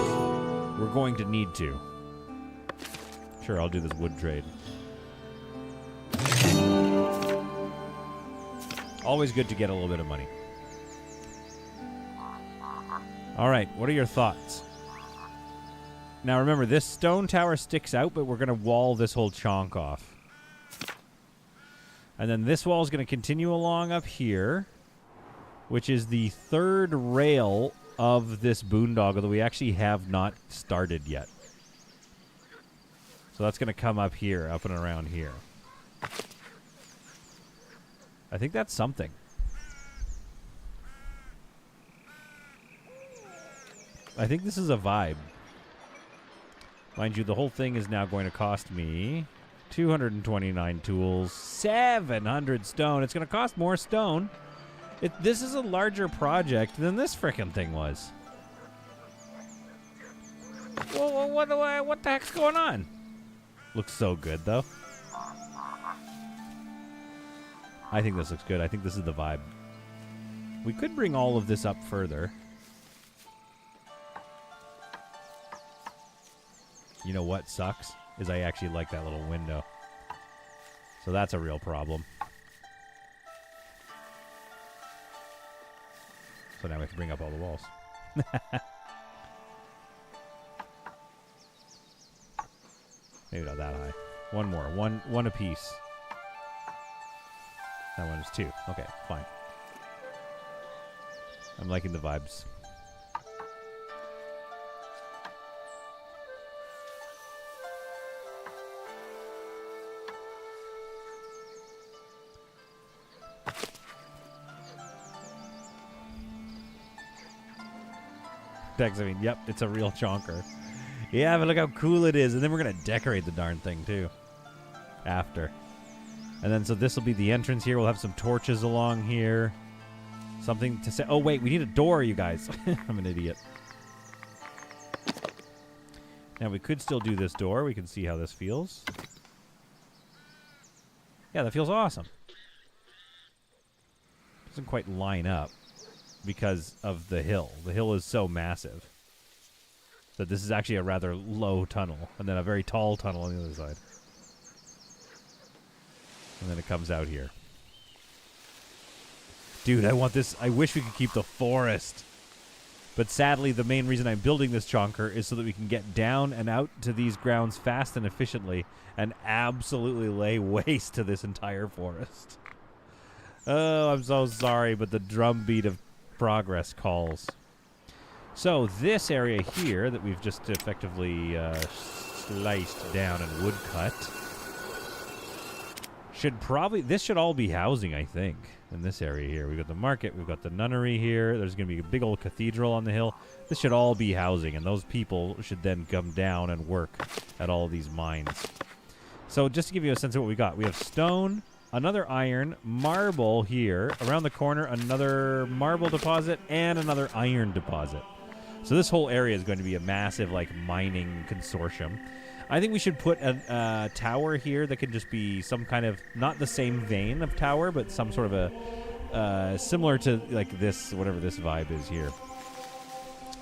We're going to need to. Sure, I'll do this wood trade. Always good to get a little bit of money. All right, what are your thoughts? Now remember, this stone tower sticks out, but we're going to wall this whole chunk off. And then this wall is going to continue along up here, which is the third rail of this boondoggle that we actually have not started yet. So that's going to come up here, up and around here. I think that's something. I think this is a vibe. Mind you, the whole thing is now going to cost me 229 tools, 700 stone. It's going to cost more stone. This is a larger project than this frickin' thing was. Whoa, what the heck's going on? Looks so good, though. I think this looks good. I think this is the vibe. We could bring all of this up further. You know what sucks? Is I actually like that little window. So that's a real problem. So now we have to bring up all the walls. Maybe not that high. One more. One apiece. That one is 2. Okay, fine. I'm liking the vibes. I mean, yep, it's a real chonker. Yeah, but look how cool it is. And then we're going to decorate the darn thing, too. After. And then, so this will be the entrance here. We'll have some torches along here. Something to say. Oh, wait, we need a door, you guys. I'm an idiot. Now, we could still do this door. We can see how this feels. Yeah, that feels awesome. Doesn't quite line up because of the hill. The hill is so massive that this is actually a rather low tunnel, and then a very tall tunnel on the other side. And then it comes out here. Dude, I want this. I wish we could keep the forest. But sadly, the main reason I'm building this chonker is so that we can get down and out to these grounds fast and efficiently and absolutely lay waste to this entire forest. Oh, I'm so sorry, but the drumbeat of progress calls. So this area here that we've just effectively sliced down and wood cut this should all be housing, I think, in this area here. We've got the market, we've got the nunnery here, there's going to be a big old cathedral on the hill. This should all be housing, and those people should then come down and work at all of these mines. So just to give you a sense of what we got, we have stone, another iron, marble here, around the corner, another marble deposit, and another iron deposit. So this whole area is going to be a massive, like, mining consortium. I think we should put a tower here that can just be some kind of, not the same vein of tower, but some sort of a, similar to, like, this, whatever this vibe is here.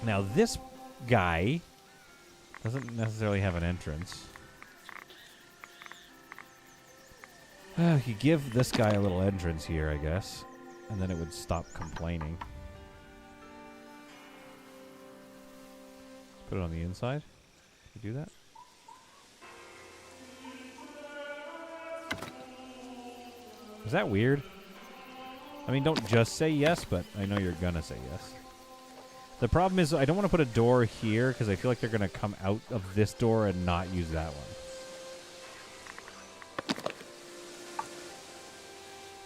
Now, this guy doesn't necessarily have an entrance. You give this guy a little entrance here, I guess, and then it would stop complaining. Put it on the inside. Can you do that? Is that weird? I mean, don't just say yes, but I know you're gonna say yes. The problem is I don't want to put a door here because I feel like they're going to come out of this door and not use that one.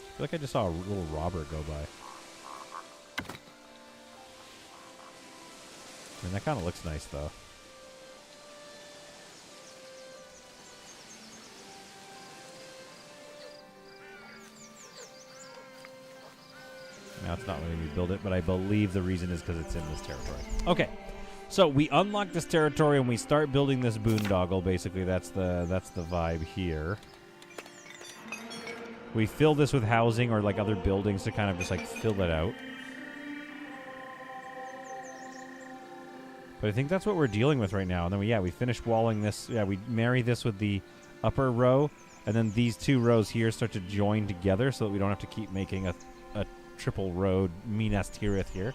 I feel like I just saw a little robber go by. I mean, that kind of looks nice, though. Now it's not letting me build it, but I believe the reason is because it's in this territory. Okay, so we unlock this territory and we start building this boondoggle. Basically, that's the vibe here. We fill this with housing or like other buildings to kind of just like fill it out. But I think that's what we're dealing with right now. And then we finish walling this. Yeah, we marry this with the upper row, and then these two rows here start to join together so that we don't have to keep making a triple road Minas Tirith here.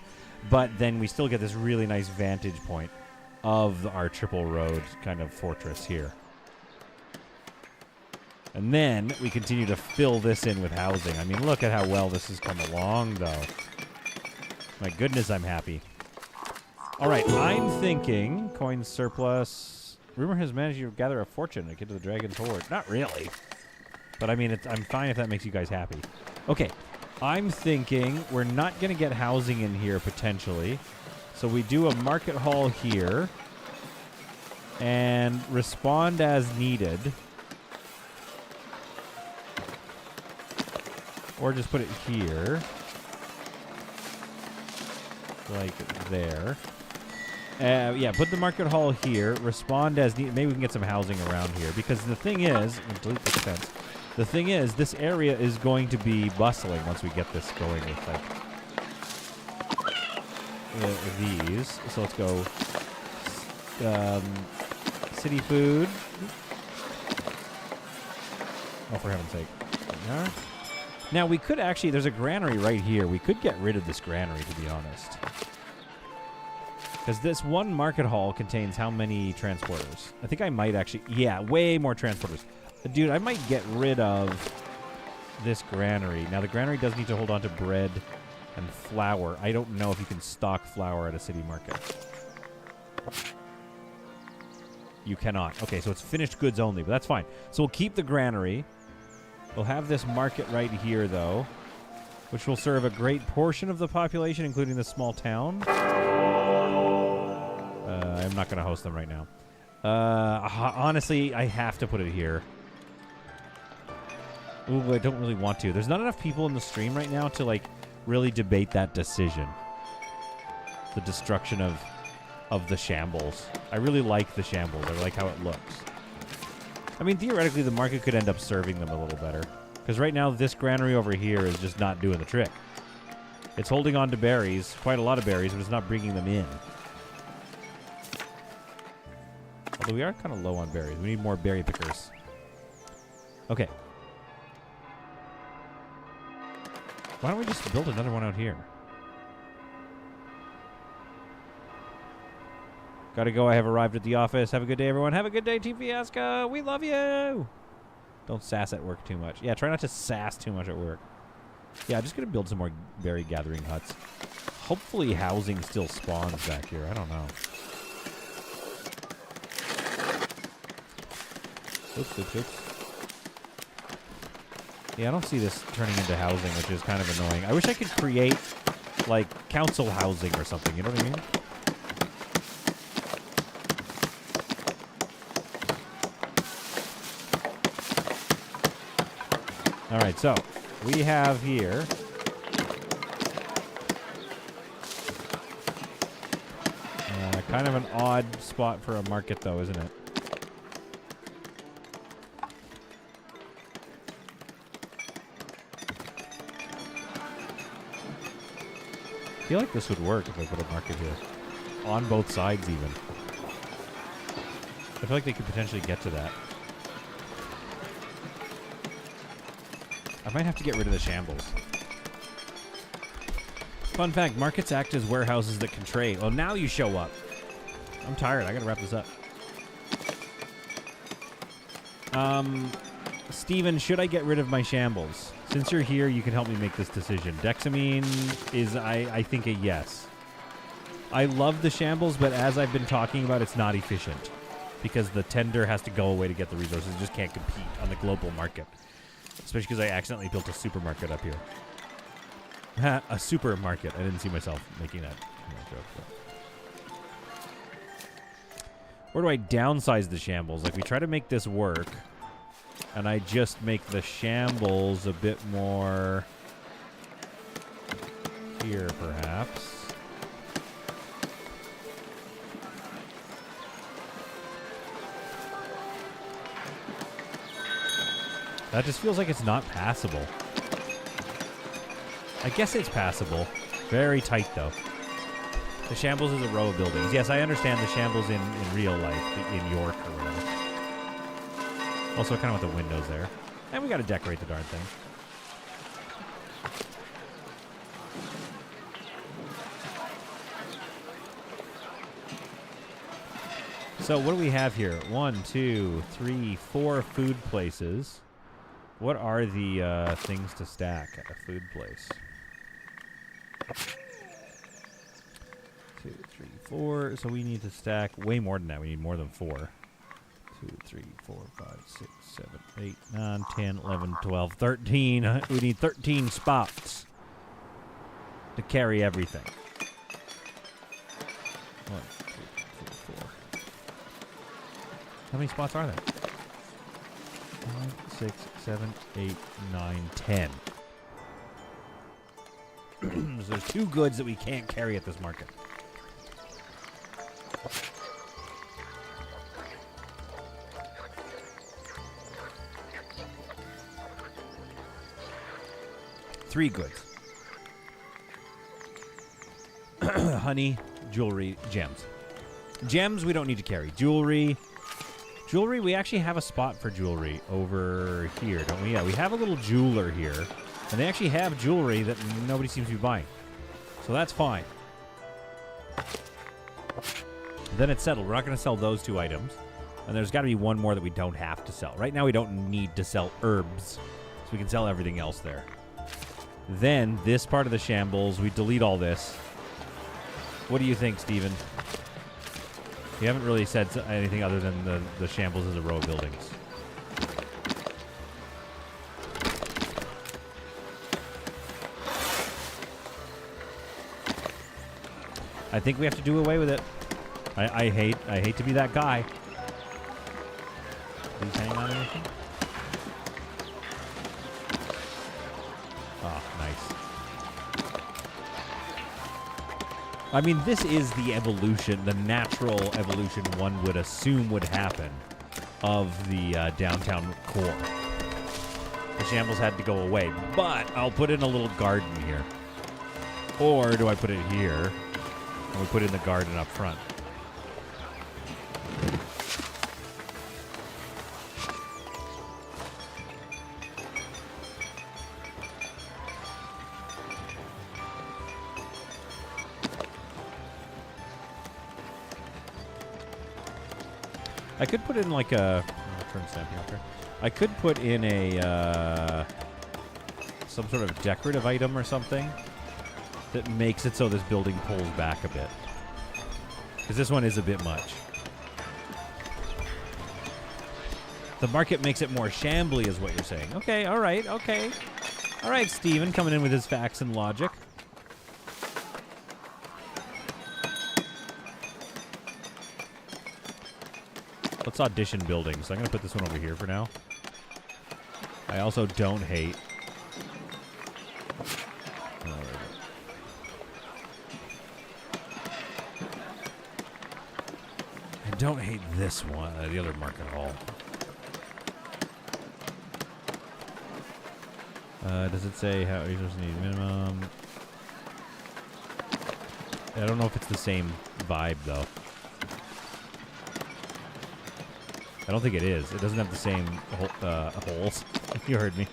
But then we still get this really nice vantage point of our triple road kind of fortress here. And then we continue to fill this in with housing. I mean, look at how well this has come along, though. My goodness, I'm happy. All right, I'm thinking coin surplus. Rumor has managed to gather a fortune to get to the dragon's hoard. Not really. But I mean, I'm fine if that makes you guys happy. Okay, I'm thinking we're not going to get housing in here, potentially. So we do a market hall here. And respond as needed. Or just put it here. Like there. Yeah, put the market hall here. Respond as needed. Maybe we can get some housing around here. Because the thing is... delete this fence. The thing is, this area is going to be bustling once we get this going with, like, these. So let's go city food. Oh, for heaven's sake. Yeah. Now, we could actually, there's a granary right here. We could get rid of this granary, to be honest. Because this one market hall contains how many transporters? I think I might actually, yeah, way more transporters. Dude, I might get rid of this granary. Now, the granary does need to hold on to bread and flour. I don't know if you can stock flour at a city market. You cannot. Okay, so it's finished goods only, but that's fine. So we'll keep the granary. We'll have this market right here, though, which will serve a great portion of the population, including this small town. I'm not going to host them right now. Honestly, I have to put it here. Ooh, I don't really want to. There's not enough people in the stream right now to, like, really debate that decision. The destruction of the shambles. I really like the shambles. I like how it looks. I mean, theoretically, the market could end up serving them a little better. Because right now, this granary over here is just not doing the trick. It's holding on to berries, quite a lot of berries, but it's not bringing them in. Although we are kind of low on berries. We need more berry pickers. Okay. Why don't we just build another one out here? Gotta go. I have arrived at the office. Have a good day, everyone. Have a good day, Team Fiasco. We love you. Don't sass at work too much. Yeah, try not to sass too much at work. Yeah, I'm just going to build some more berry gathering huts. Hopefully housing still spawns back here. I don't know. Oops, oops, oops. Yeah, I don't see this turning into housing, which is kind of annoying. I wish I could create, like, council housing or something. You know what I mean? All right, so we have here kind of an odd spot for a market, though, isn't it? I feel like this would work if I put a market here. On both sides, even. I feel like they could potentially get to that. I might have to get rid of the shambles. Fun fact, markets act as warehouses that can trade. Well, now you show up. I'm tired. I gotta wrap this up. Steven, should I get rid of my shambles? Since you're here, you can help me make this decision. Dexamine is, I think, a yes. I love the shambles, but as I've been talking about, it's not efficient because the tender has to go away to get the resources. It just can't compete on the global market, especially because I accidentally built a supermarket up here. A supermarket. I didn't see myself making that joke. But. Or do I downsize the shambles? Like, we try to make this work, and I just make the shambles a bit more here, perhaps. That just feels like it's not passable. I guess it's passable. Very tight, though. The shambles is a row of buildings. Yes, I understand the shambles in real life, in York or whatever. Also, kind of with the windows there. And we got to decorate the darn thing. So, what do we have here? 1, 2, 3, 4 food places. What are the things to stack at a food place? 2, 3, 4. So we need to stack way more than that. We need more than 4. 2, 3, 4, 5, 6, 7, 8, 9, 10, 11, 12, 13. We need 13 spots to carry everything. 1, 2, 3, 4. How many spots are there? 5, 6, 7, 8, 9, 10. So there's 2 goods that we can't carry at this market. Three goods. Honey, jewelry, gems. Gems we don't need to carry. Jewelry, we actually have a spot for jewelry over here, don't we? Yeah, we have a little jeweler here. And they actually have jewelry that nobody seems to be buying. So that's fine. Then it's settled. We're not going to sell those 2 items. And there's got to be one more that we don't have to sell. Right now we don't need to sell herbs. So we can sell everything else there. Then this part of the shambles, we delete all this. What do you think, Steven? You haven't really said anything other than the shambles as a row of buildings. I think we have to do away with it. I hate to be that guy. Please hang on anything? Oh, nice. I mean, this is the evolution, the natural evolution one would assume would happen of the downtown core. The shambles had to go away, but I'll put in a little garden here. Or do I put it here? And we put in the garden up front. I could put in like a... turn stamping up here. I could put in a... some sort of decorative item or something that makes it so this building pulls back a bit. Because this one is a bit much. The market makes it more shambly is what you're saying. Okay, all right, okay. All right, Steven, coming in with his facts and logic. Let's audition buildings. So I'm going to put this one over here for now. I also don't hate... I don't hate this one, the other market hall. Does it say how resources need minimum? I don't know if it's the same vibe, though. I don't think it is. It doesn't have the same holes. You heard me.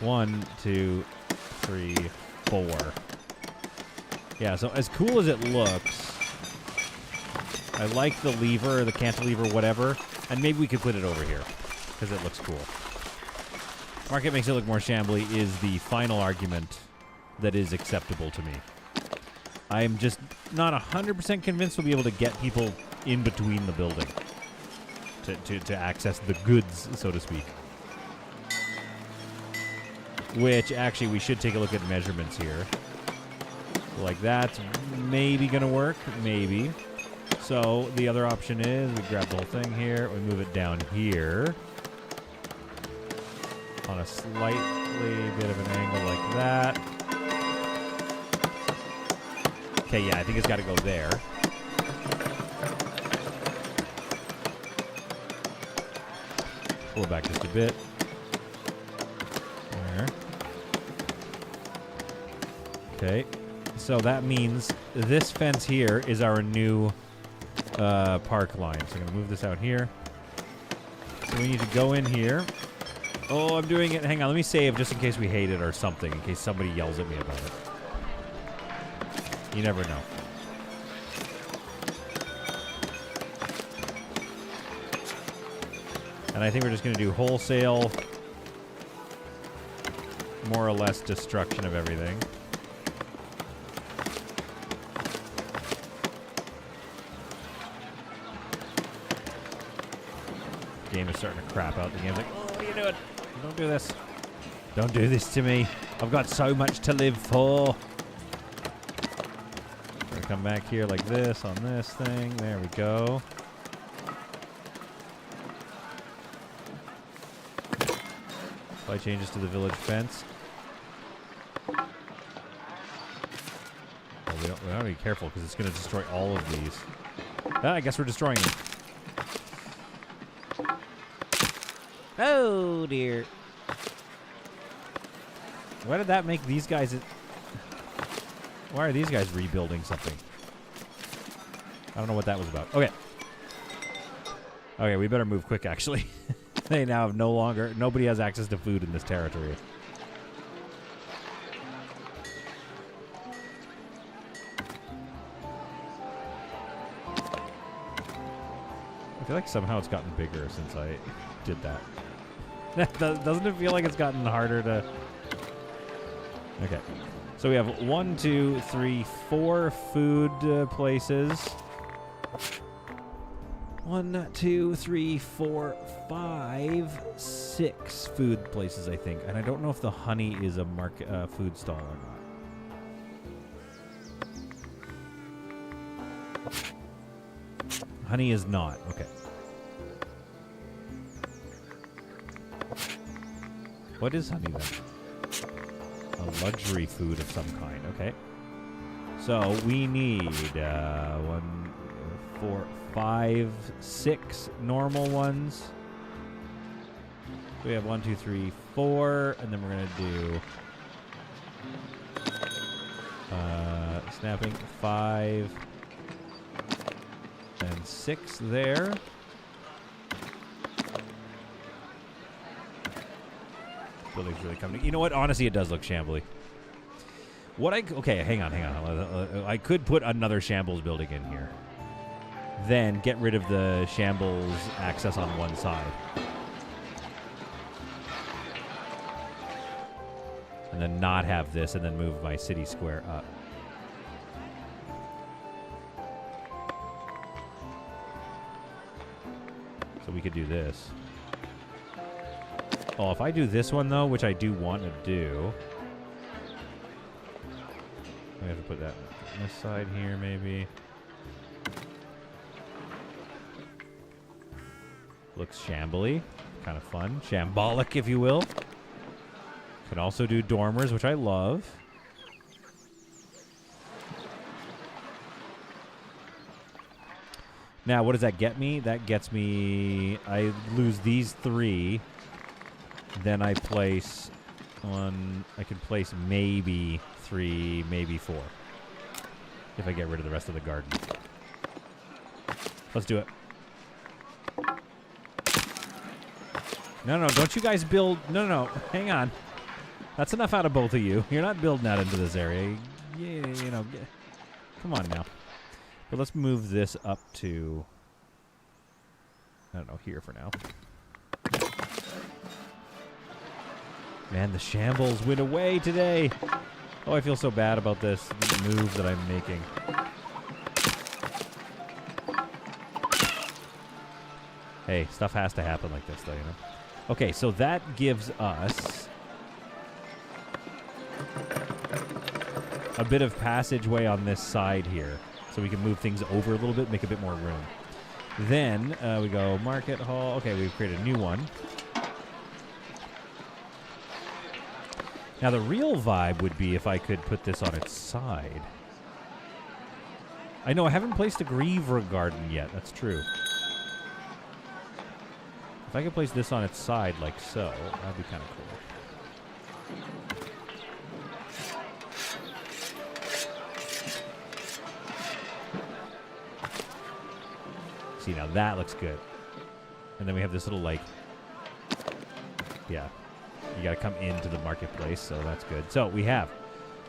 1, 2, 3, 4. Yeah, so as cool as it looks, I like the lever, the cantilever, whatever, and maybe we could put it over here, because it looks cool. Market makes it look more shambly is the final argument that is acceptable to me. I'm just not 100% convinced we'll be able to get people in between the building to access the goods, so to speak. Which, actually, we should take a look at measurements here. Like, that's maybe going to work. Maybe. So, the other option is we grab the whole thing here. We move it down here. On a slightly bit of an angle like that. Okay, yeah, I think it's got to go there. Pull it back just a bit. There. Okay. So that means this fence here is our new park line. So I'm going to move this out here. So we need to go in here. Oh, I'm doing it. Hang on, let me save just in case we hate it or something, in case somebody yells at me about it. You never know. And I think we're just going to do wholesale, more or less, destruction of everything. Game is starting to crap out. The game's like, oh, what are you doing? Don't do this. Don't do this to me. I've got so much to live for. Gonna come back here like this on this thing. There we go. Apply changes to the village fence. Oh, we don't have to be careful because it's going to destroy all of these. Ah, I guess we're destroying them. Oh, dear. Why did that make these guys... Why are these guys rebuilding something? I don't know what that was about. Okay. Okay, we better move quick, actually. They now have no longer... Nobody has access to food in this territory. I feel like somehow it's gotten bigger since I did that. Doesn't it feel like it's gotten harder to... Okay. So we have 1, 2, 3, 4 food places. 1, 2, 3, 4, 5, 6 food places, I think. And I don't know if the honey is a food stall or not. Honey is not. Okay. What is honey then? A luxury food of some kind. Okay. So we need 1, 4, 5, 6 normal ones. We have 1, 2, 3, 4, and then we're gonna do snapping 5 and 6 there. Building's really coming. You know what? Honestly, it does look shambly. Okay, hang on. I could put another shambles building in here. Then get rid of the shambles access on one side. And then not have this, and then move my city square up. So we could do this. Oh, if I do this one, though, which I do want to do... I have to put that on this side here, maybe. Looks shambly. Kind of fun. Shambolic, if you will. Can also do dormers, which I love. Now, what does that get me? That gets me... I lose these 3. Then I place one... I can place maybe 3, maybe 4. If I get rid of the rest of the garden. Let's do it. No, don't you guys build... No. Hang on. That's enough out of both of you. You're not building out into this area. You know... Come on now. But let's move this up to... I don't know, here for now. Man, the shambles went away today. Oh, I feel so bad about this move that I'm making. Hey, stuff has to happen like this, though, you know? Okay, so that gives us a bit of passageway on this side here. So we can move things over a little bit, make a bit more room. Then we go market hall. Okay, we've created a new one. Now, the real vibe would be if I could put this on its side. I know I haven't placed a Griever garden yet. That's true. If I could place this on its side like so, that'd be kind of cool. See, now that looks good. And then we have this little, like... Yeah. You got to come into the marketplace, so that's good. So we have,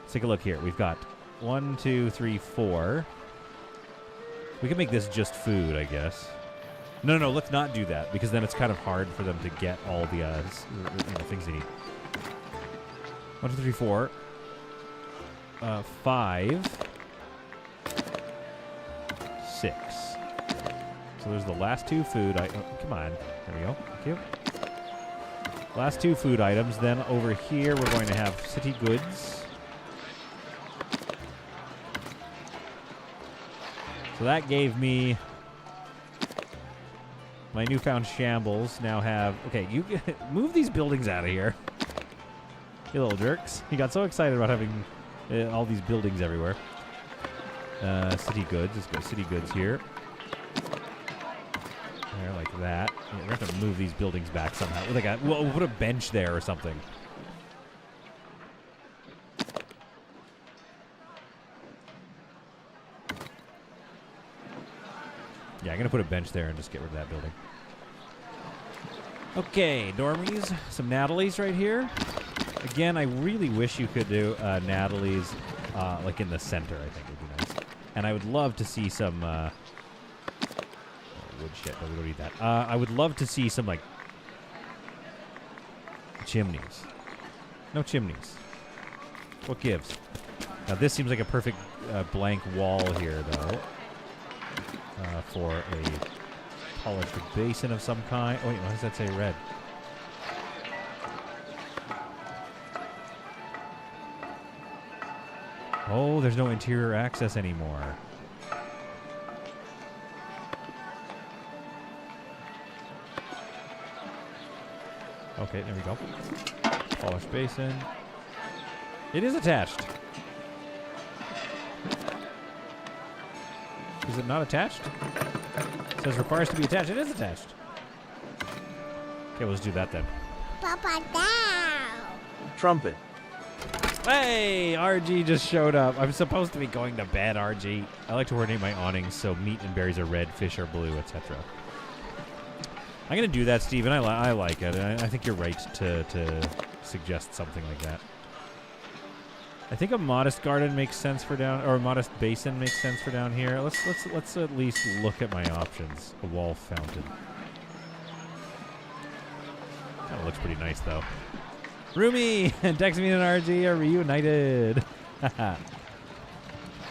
let's take a look here. We've got 1, 2, 3, 4. We can make this just food, I guess. No, let's not do that, because then it's kind of hard for them to get all the things they need. 1, 2, 3, 4. 5. 6. So there's the last 2 food. Come on. There we go. Thank you. Last 2 food items. Then over here, we're going to have city goods. So that gave me my newfound shambles. Now have... Okay, you move these buildings out of here. You little jerks. You got so excited about having all these buildings everywhere. City goods. Let's go city goods here. There, like that. Yeah, we're going to have to move these buildings back somehow. We'll put a bench there or something. Yeah, I'm going to put a bench there and just get rid of that building. Okay, dormies. Some Natalie's right here. Again, I really wish you could do Natalie's like in the center, I think would be nice. And I would love to see some... wood shit, but we don't need that. I would love to see some, like, chimneys. No chimneys. What gives? Now, this seems like a perfect blank wall here, though, for a polished basin of some kind. Oh, wait, why does that say red? Oh, there's no interior access anymore. Okay, there we go. Polished basin. It is attached. Is it not attached? It says requires to be attached. It is attached. Okay, well, let's do that then. Papa down. Trumpet. Hey, RG just showed up. I'm supposed to be going to bed, RG. I like to coordinate my awnings so meat and berries are red, fish are blue, etc. I'm going to do that, Steven. I like it. I think you're right to suggest something like that. I think a modest garden makes sense for down, or a modest basin makes sense for down here. Let's at least look at my options. A wall fountain. Kind of looks pretty nice, though. Rumi and Dexamine and RG are reunited.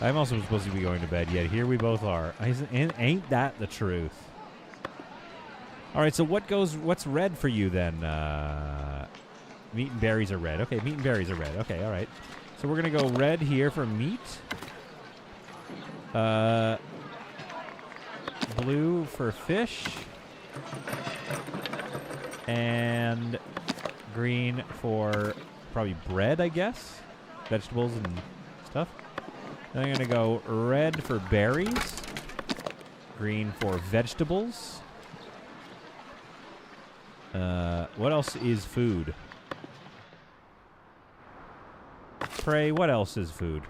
I'm also supposed to be going to bed, yet here we both are. Ain't that the truth? All right, so what's red for you then? Meat and berries are red. Okay, meat and berries are red. Okay, all right. So we're going to go red here for meat. Blue for fish. And green for probably bread, I guess. Vegetables and stuff. Then I'm going to go red for berries. Green for vegetables. What else is food? Pray, what else is food?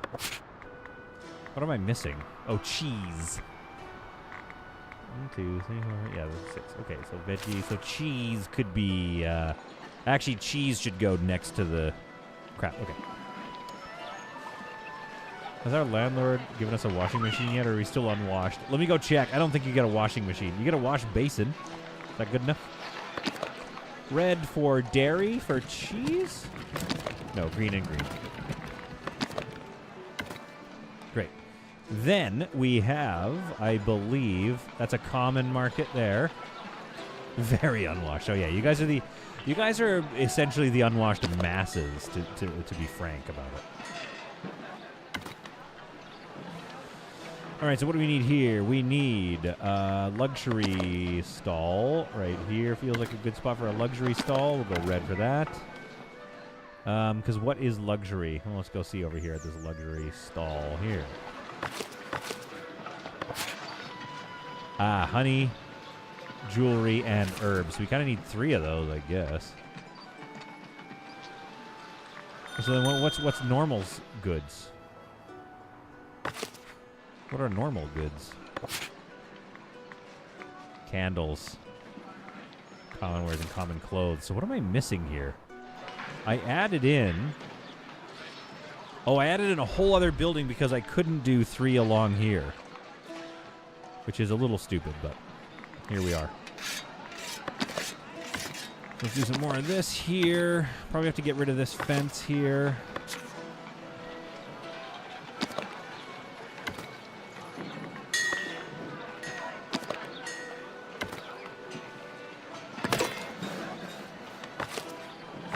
What am I missing? Oh, cheese. 1, 2, 3, 4, yeah, that's 6. Okay, so veggies. So cheese could be... actually, cheese should go next to the... Crap, okay. Has our landlord given us a washing machine yet, or are we still unwashed? Let me go check. I don't think you get a washing machine. You get a wash basin. Is that good enough? Red for dairy for cheese? No, green and green. Then we have, I believe, that's a common market there. Very unwashed. Oh yeah, you guys are essentially the unwashed masses, to be frank about it. All right, so what do we need here? We need a luxury stall right here. Feels like a good spot for a luxury stall. We'll go red for that. Because what is luxury? Well, let's go see over here at this luxury stall here. Honey, jewelry, and herbs. So we kind of need 3 of those, I guess. So then what's normal's goods? What are normal goods? Candles. Common wares and common clothes. So what am I missing here? I added in... Oh, I added in a whole other building because I couldn't do 3 along here. Which is a little stupid, but here we are. Let's do some more of this here. Probably have to get rid of this fence here.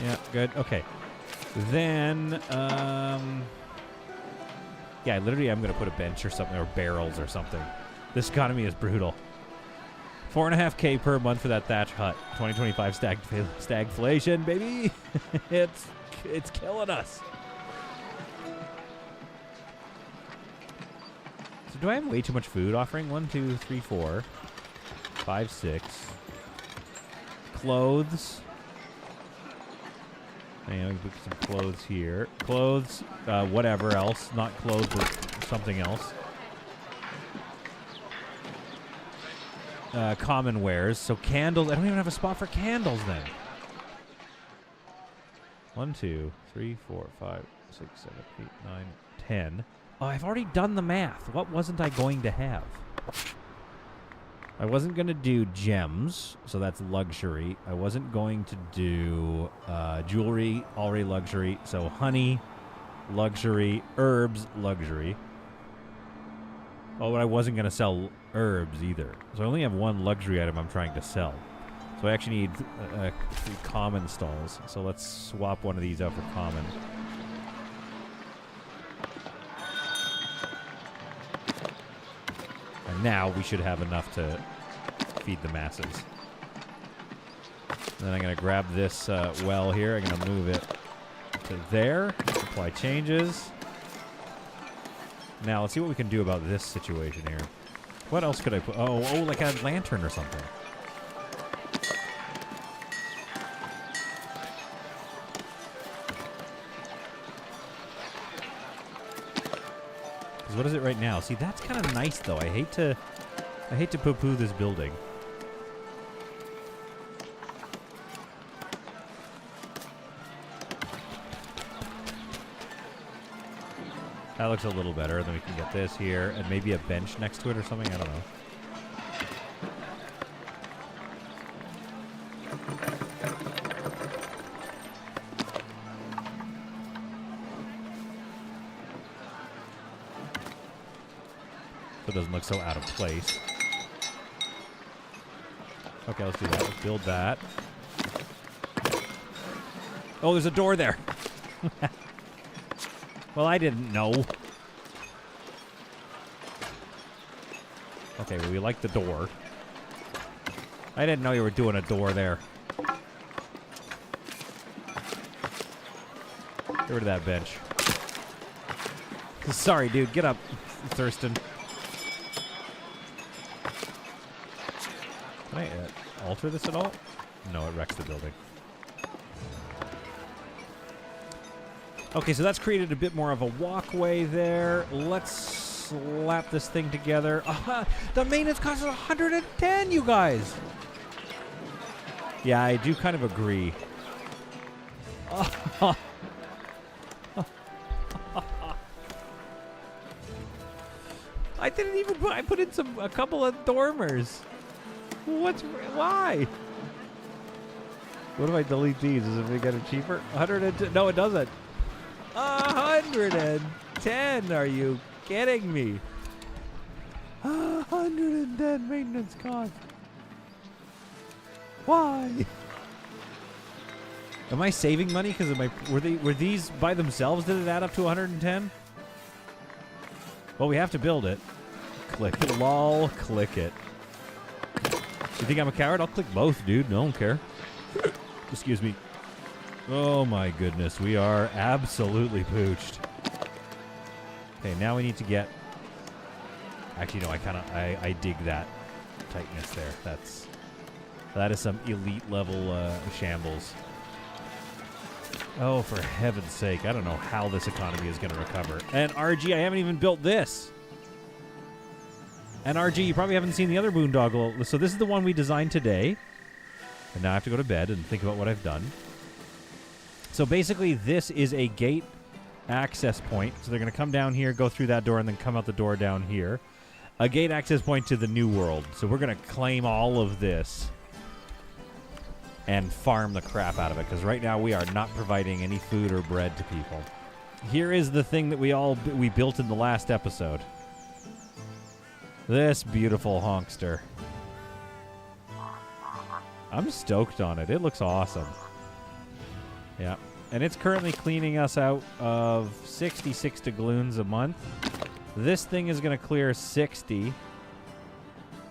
Yeah, good. Okay. Then, yeah, literally I'm going to put a bench or something, or barrels or something. This economy is brutal. 4.5K per month for that thatch hut. 2025 stagflation, baby. It's killing us. So do I have way too much food offering? 1, 2, 3, 4, 5, 6. Clothes. Anyway, we put some clothes here. Clothes, whatever else. Not clothes, but something else. Common wares. So candles. I don't even have a spot for candles then. 1, 2, 3, 4, 5, 6, 7, 8, 9, 10. Oh, I've already done the math. What wasn't I going to have? I wasn't going to do gems, so that's luxury. I wasn't going to do jewelry, already luxury. So honey, luxury. Herbs, luxury. Oh, but I wasn't going to sell herbs either. So I only have 1 luxury item I'm trying to sell. So I actually need 3 common stalls. So let's swap one of these out for common. And now we should have enough to feed the masses. And then I'm going to grab this well here. I'm going to move it to there. Apply changes. Now, let's see what we can do about this situation here. What else could I put? Oh, like a lantern or something. Because what is it right now? See, that's kind of nice, though. I hate to poo-poo this building. That looks a little better. Then we can get this here and maybe a bench next to it or something. I don't know. So it doesn't look so out of place. Okay, let's do that. Let's build that. Oh, there's a door there. Well, I didn't know. Okay, well, we like the door. I didn't know you were doing a door there. Get rid of that bench. Sorry, dude. Get up, Thurston. Can I alter this at all? No, it wrecks the building. Okay, so that's created a bit more of a walkway there. Let's slap this thing together. The maintenance cost is 110, you guys. Yeah, I do kind of agree. I didn't even put. I put in a couple of dormers. Why? What if I delete these? Does it get it cheaper? 110. No, it doesn't. 110. Are you kidding me? 110 maintenance cost. Why? Am I saving money because of my? Were these by themselves? Did it add up to 110? Well, we have to build it. Click it, lol. Click it. You think I'm a coward? I'll click both, dude. No, I don't care. Excuse me. Oh my goodness, we are absolutely pooched. Okay, now we need to get. Actually, no, I dig that tightness there. That is some elite level shambles. Oh, for heaven's sake, I don't know how this economy is going to recover. And RG, I haven't even built this. And RG, you probably haven't seen the other boondoggle. So this is the one we designed today. And now I have to go to bed and think about what I've done. So basically, this is a gate access point. So they're going to come down here, go through that door, and then come out the door down here. A gate access point to the new world. So we're going to claim all of this and farm the crap out of it. Because right now, we are not providing any food or bread to people. Here is the thing that we built in the last episode. This beautiful honkster. I'm stoked on it. It looks awesome. Yeah. And it's currently cleaning us out of 66 doubloons a month. This thing is going to clear 60.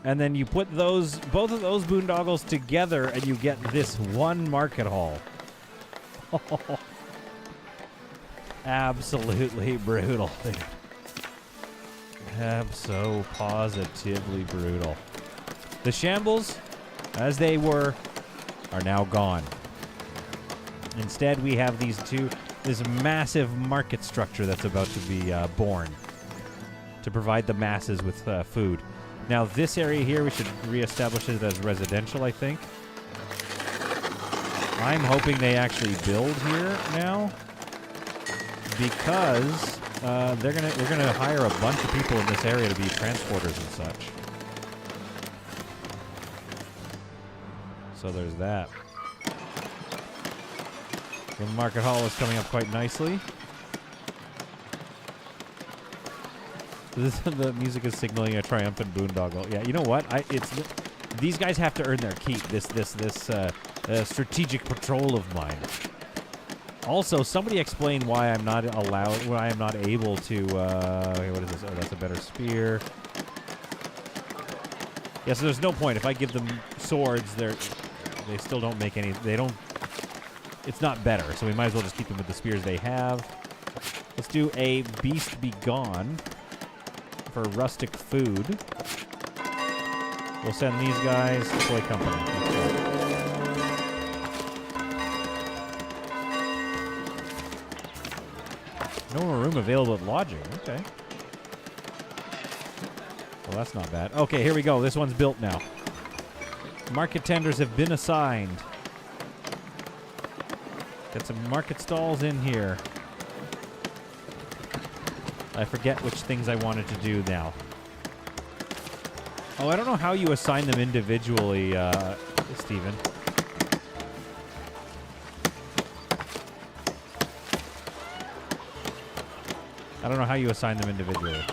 And then you put both of those boondoggles together and you get this one market hall. Absolutely brutal, dude. Positively brutal. The shambles, as they were, are now gone. Instead, we have this massive market structure that's about to be born to provide the masses with food. Now, this area here, we should reestablish it as residential, I think. I'm hoping they actually build here now because we're gonna hire a bunch of people in this area to be transporters and such. So there's that. The market hall is coming up quite nicely. The music is signaling a triumphant boondoggle. Yeah, you know what? These guys have to earn their keep. This strategic patrol of mine. Also, somebody explain why I'm not able to. What is this? Oh, that's a better spear. Yeah, so there's no point if I give them swords. They still don't make any. They don't. It's not better, so we might as well just keep them with the spears they have. Let's do a beast be gone for rustic food. We'll send these guys to Toy Company. No more room available at lodging. Okay. Well, that's not bad. Okay, here we go. This one's built now. Market tenders have been assigned. Get some market stalls in here. I forget which things I wanted to do now. Oh, I don't know how you assign them individually, Steven. I don't know how you assign them individually.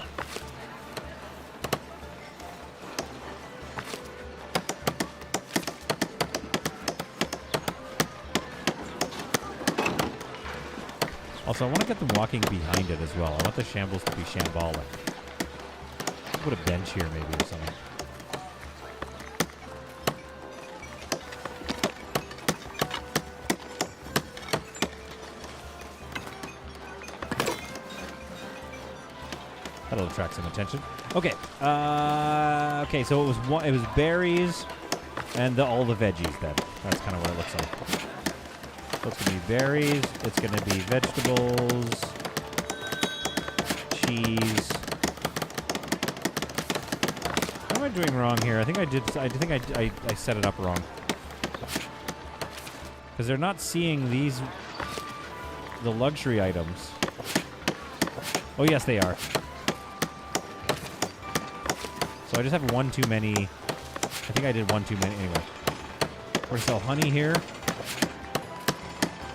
Also, I want to get them walking behind it as well. I want the shambles to be shambolic. Put a bench here maybe or something. That'll attract some attention. Okay. Okay, so it was berries and all the veggies then. That's kind of what it looks like. So it's going to be berries. It's going to be vegetables, cheese. What am I doing wrong here? I think I set it up wrong. Because they're not seeing the luxury items. Oh, yes, they are. So I just have one too many. I think I did one too many anyway. We're going to sell honey here.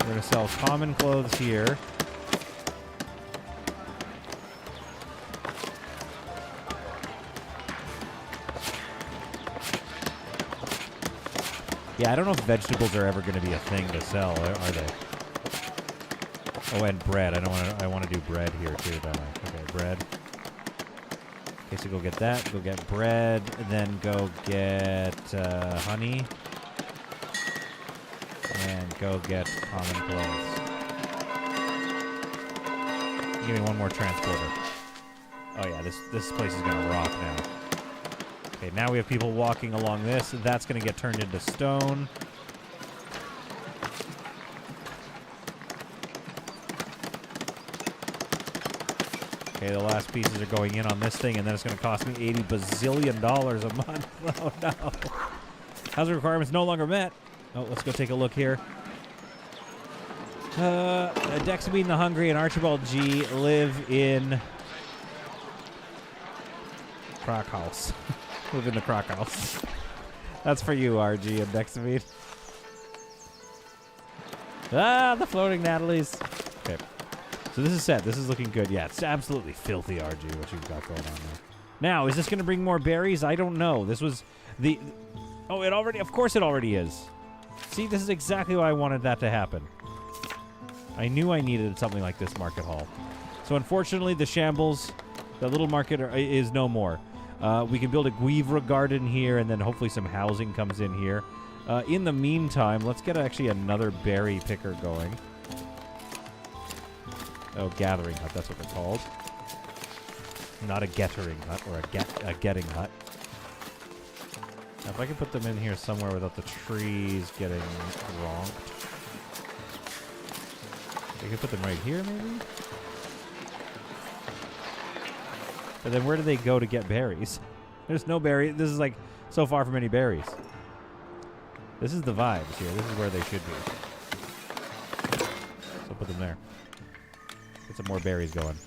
We're going to sell common clothes here. Yeah, I don't know if vegetables are ever going to be a thing to sell, are they? Oh, and bread. I want to do bread here too, don't I? Okay, bread. Okay, so go get that. Go get bread. Then go get honey. And go get common clothes. Give me one more transporter. Oh yeah, this place is gonna rock now. Okay, now we have people walking along this. That's gonna get turned into stone. Okay, the last pieces are going in on this thing, and then it's gonna cost me $80 bazillion a month. Oh no. Housing requirements no longer met. Oh, let's go take a look here. Dexamine the Hungry and Archibald G live in Croc House. Live in the Croc House. That's for you, RG and Dexamine. Ah, the floating Natalie's. Okay. So this is set. This is looking good. Yeah, it's absolutely filthy, RG, what you've got going on there. Now, is this going to bring more berries? I don't know. This was the... Oh, it already... Of course it already is. See, this is exactly why I wanted that to happen. I knew I needed something like this market hall. So unfortunately, the shambles, the little market is no more. We can build a Guivra garden here, and then hopefully some housing comes in here. In the meantime, let's get actually another berry picker going. Oh, gathering hut, that's what they're called. Not a gettering hut, or a getting hut. Now, if I can put them in here somewhere without the trees getting ronked. I can put them right here, maybe? But then where do they go to get berries? There's no berry. This is like so far from any berries. This is the vibes here. This is where they should be. So put them there. Get some more berries going.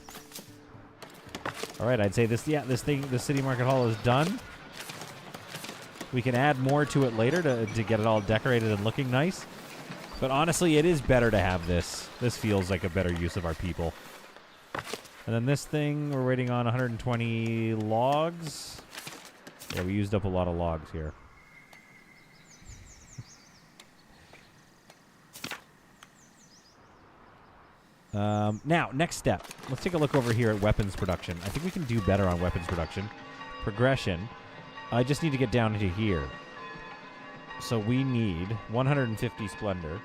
All right, I'd say this city market hall is done. We can add more to it later to get it all decorated and looking nice. But honestly, it is better to have this. This feels like a better use of our people. And then this thing, we're waiting on 120 logs. Yeah, we used up a lot of logs here. Now, next step. Let's take a look over here at weapons production. I think we can do better on weapons production. Progression. I just need to get down to here. So we need 150 splendor.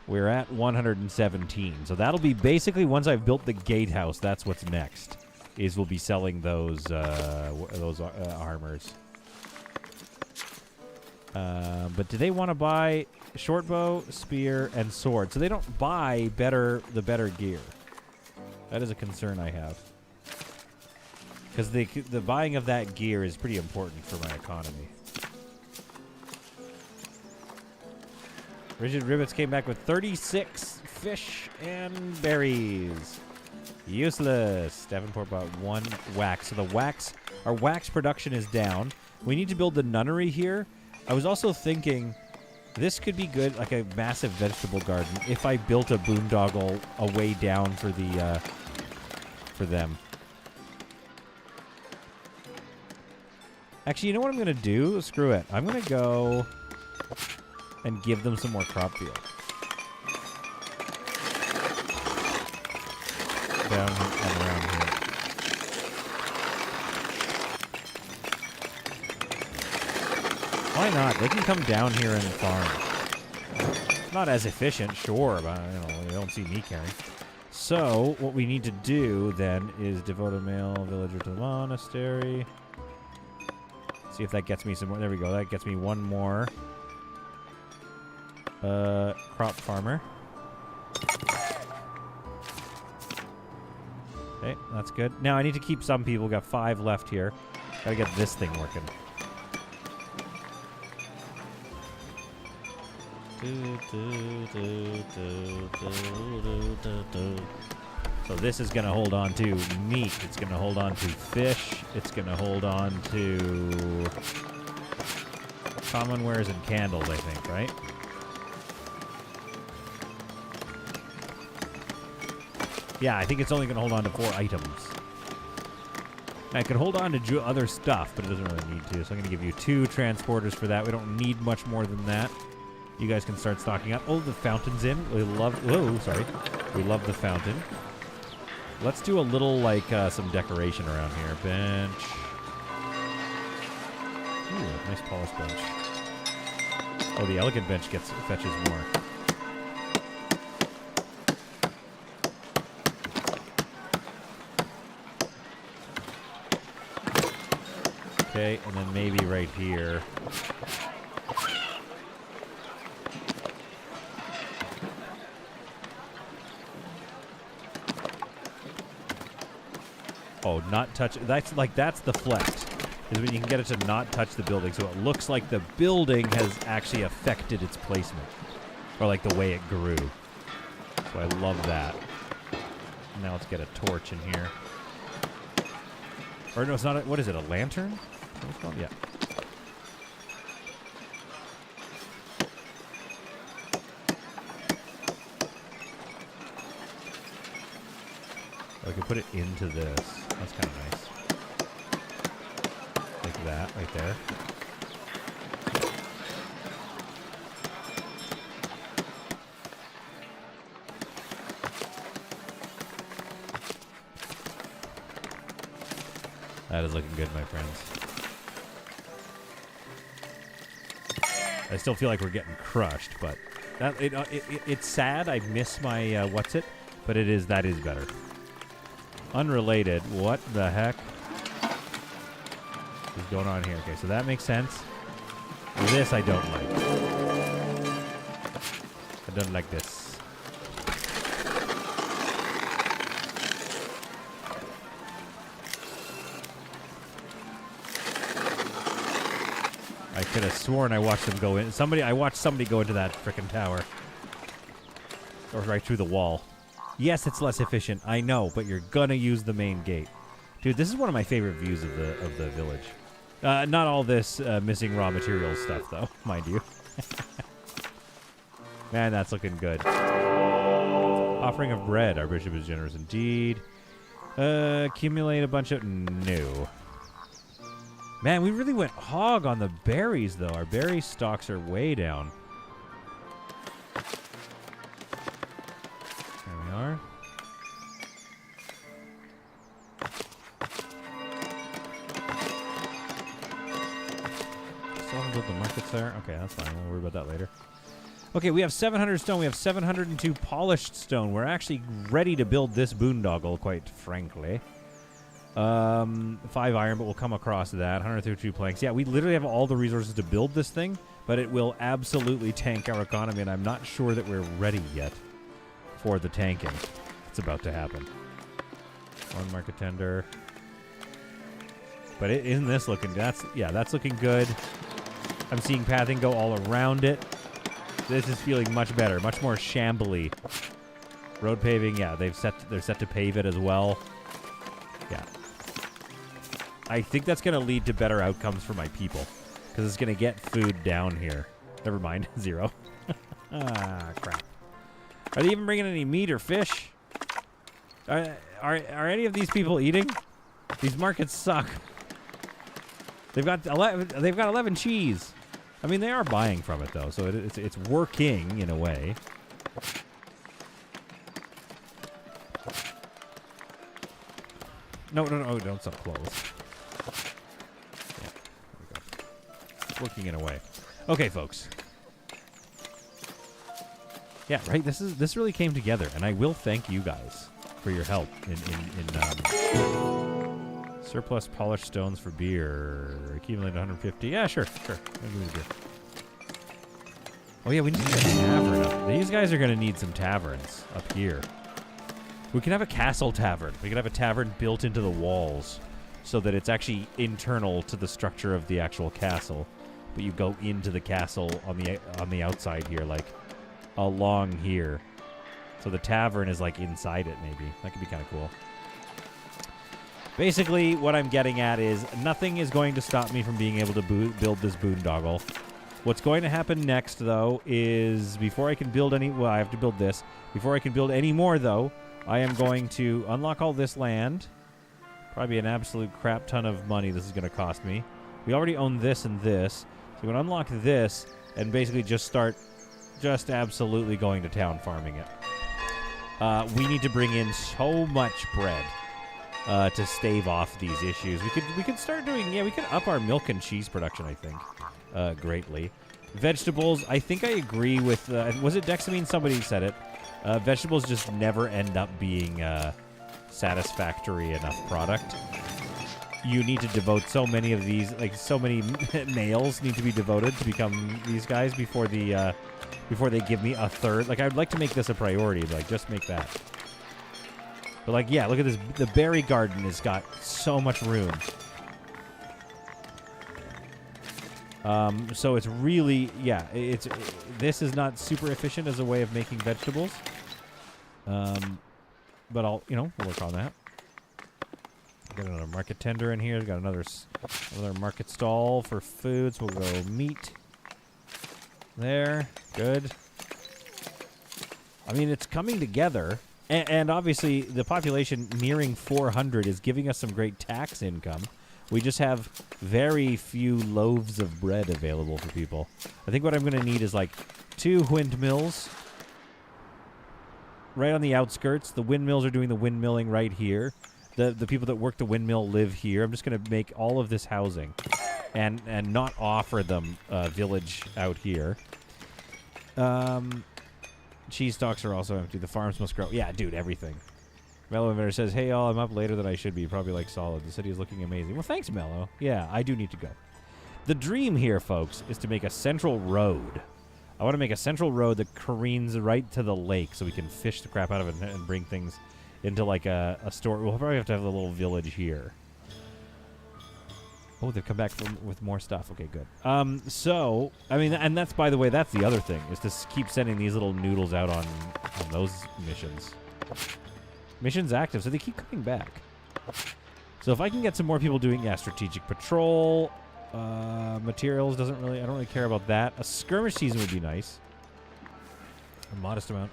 We're at 117. So that'll be basically once I've built the gatehouse. That's what's next. Is we'll be selling those armors. But do they want to buy short bow, spear, and sword? So they don't buy the better gear. That is a concern I have. Because the buying of that gear is pretty important for my economy. Rigid Ribbits came back with 36 fish and berries. Useless. Davenport bought 1 wax. So our wax production is down. We need to build the nunnery here. I was also thinking this could be good, like a massive vegetable garden, if I built a boondoggle a way down for them. Actually, you know what I'm going to do? Screw it. I'm going to go and give them some more crop field. Down and around here. Why not? They can come down here and farm. It's not as efficient, sure, but they don't see me caring. So, what we need to do then is devote a male villager to the monastery. See if that gets me some more. There we go. That gets me one more. Crop farmer. Okay, that's good. Now I need to keep some people. Got 5 left here. Gotta get this thing working. So this is gonna hold on to meat. It's gonna hold on to fish. It's gonna hold on to common wares and candles, I think, right? Yeah, I think it's only going to hold on to 4 items. I could hold on to other stuff, but it doesn't really need to. So I'm going to give you 2 transporters for that. We don't need much more than that. You guys can start stocking up. Oh, the fountain's in. We love... Whoa, sorry. We love the fountain. Let's do a little, like, some decoration around here. Bench. Ooh, nice polished bench. Oh, the elegant bench fetches more. Okay, and then maybe right here. Oh, not touch. That's the flex. Is when you can get it to not touch the building, so it looks like the building has actually affected its placement, or like the way it grew. So I love that. Now let's get a torch in here. Or no, it's not. What is it? A lantern? What's it called? Yeah. I can put it into this. That's kind of nice. Like that, right there. That is looking good, my friends. I still feel like we're getting crushed, but it's sad. I miss my what's it, but that is better. Unrelated. What the heck is going on here? Okay, so that makes sense. This I don't like. I don't like this. I could have sworn I watched them go in. I watched somebody go into that frickin' tower. Or right through the wall. Yes, it's less efficient. I know, but you're gonna use the main gate. Dude, this is one of my favorite views of the village. Not all this missing raw materials stuff, though, mind you. Man, that's looking good. Offering of bread. Our bishop is generous indeed. Accumulate a bunch of... No. Man, we really went hog on the berries, though. Our berry stocks are way down. There we are. Still haven't built the markets there? Okay, that's fine. We'll worry about that later. Okay, we have 700 stone. We have 702 polished stone. We're actually ready to build this boondoggle, quite frankly. 5 iron, but we'll come across that. 132 planks. Yeah, we literally have all the resources to build this thing, but it will absolutely tank our economy, and I'm not sure that we're ready yet for the tanking. It's about to happen. One market tender. But isn't this looking... That's looking good. I'm seeing pathing go all around it. This is feeling much better, much more shambly. Road paving, yeah, they're set to pave it as well. Yeah. I think that's going to lead to better outcomes for my people, because it's going to get food down here. Never mind, 0. Ah, crap. Are they even bringing any meat or fish? Are any of these people eating? These markets suck. They've got 11 cheese. I mean, they are buying from it, though, so it's working in a way. No, don't stop close. Yeah, there we go. It's working in a way. Okay, folks. Yeah, right. This really came together, and I will thank you guys for your help in surplus polished stones for beer. Accumulate 150. Yeah, sure. I'll give you the beer. Oh yeah, we need a tavern up. These guys are gonna need some taverns up here. We can have a castle tavern. We can have a tavern built into the walls so that it's actually internal to the structure of the actual castle. But you go into the castle on the outside here, like along here. So the tavern is like inside it, maybe. That could be kind of cool. Basically, what I'm getting at is nothing is going to stop me from being able to build this boondoggle. What's going to happen next, though, is before I can build any... Well, I have to build this. Before I can build any more, though, I am going to unlock all this land, Probably an absolute crap ton of money this is going to cost me. We already own this and this. So we're going to unlock this and basically just start just absolutely going to town farming it. We need to bring in so much bread to stave off these issues. We could start doing, we could up our milk and cheese production, I think, greatly. Vegetables, I think I agree with, was it Dexamine? Somebody said it. Vegetables just never end up being satisfactory enough product. You need to devote so many of these, like so many nails need to be devoted to become these guys before they give me a third. Like, I'd like to make this a priority, like just make that. But like, yeah, look at this. The berry garden has got so much room. So it's really, this is not super efficient as a way of making vegetables. But we'll work on that. Got another market tender in here. Got another market stall for foods. We'll go meat. There. Good. I mean, it's coming together. And obviously, the population nearing 400 is giving us some great tax income. We just have very few loaves of bread available for people. I think what I'm going to need is like 2 windmills right on the outskirts. The windmills are doing the windmilling right here. The people that work the windmill live here. I'm just going to make all of this housing and not offer them a village out here. Cheese stocks are also empty. The farms must grow. Yeah, dude, everything. Mellow Inventor says, hey, y'all, I'm up later than I should be. Probably like solid. The city is looking amazing. Well, thanks, Mellow. Yeah, I do need to go. The dream here, folks, is to make a central road. I want to make a central road that careens right to the lake so we can fish the crap out of it and bring things into like a store. We'll probably have to have a little village here. Oh, they've come back with more stuff. Okay, good. So, I mean, and that's, by the way, that's the other thing, is to keep sending these little noodles out on those missions. Missions active, so they keep coming back. So if I can get some more people doing, strategic patrol, materials I don't really care about that. A skirmish season would be nice. A modest amount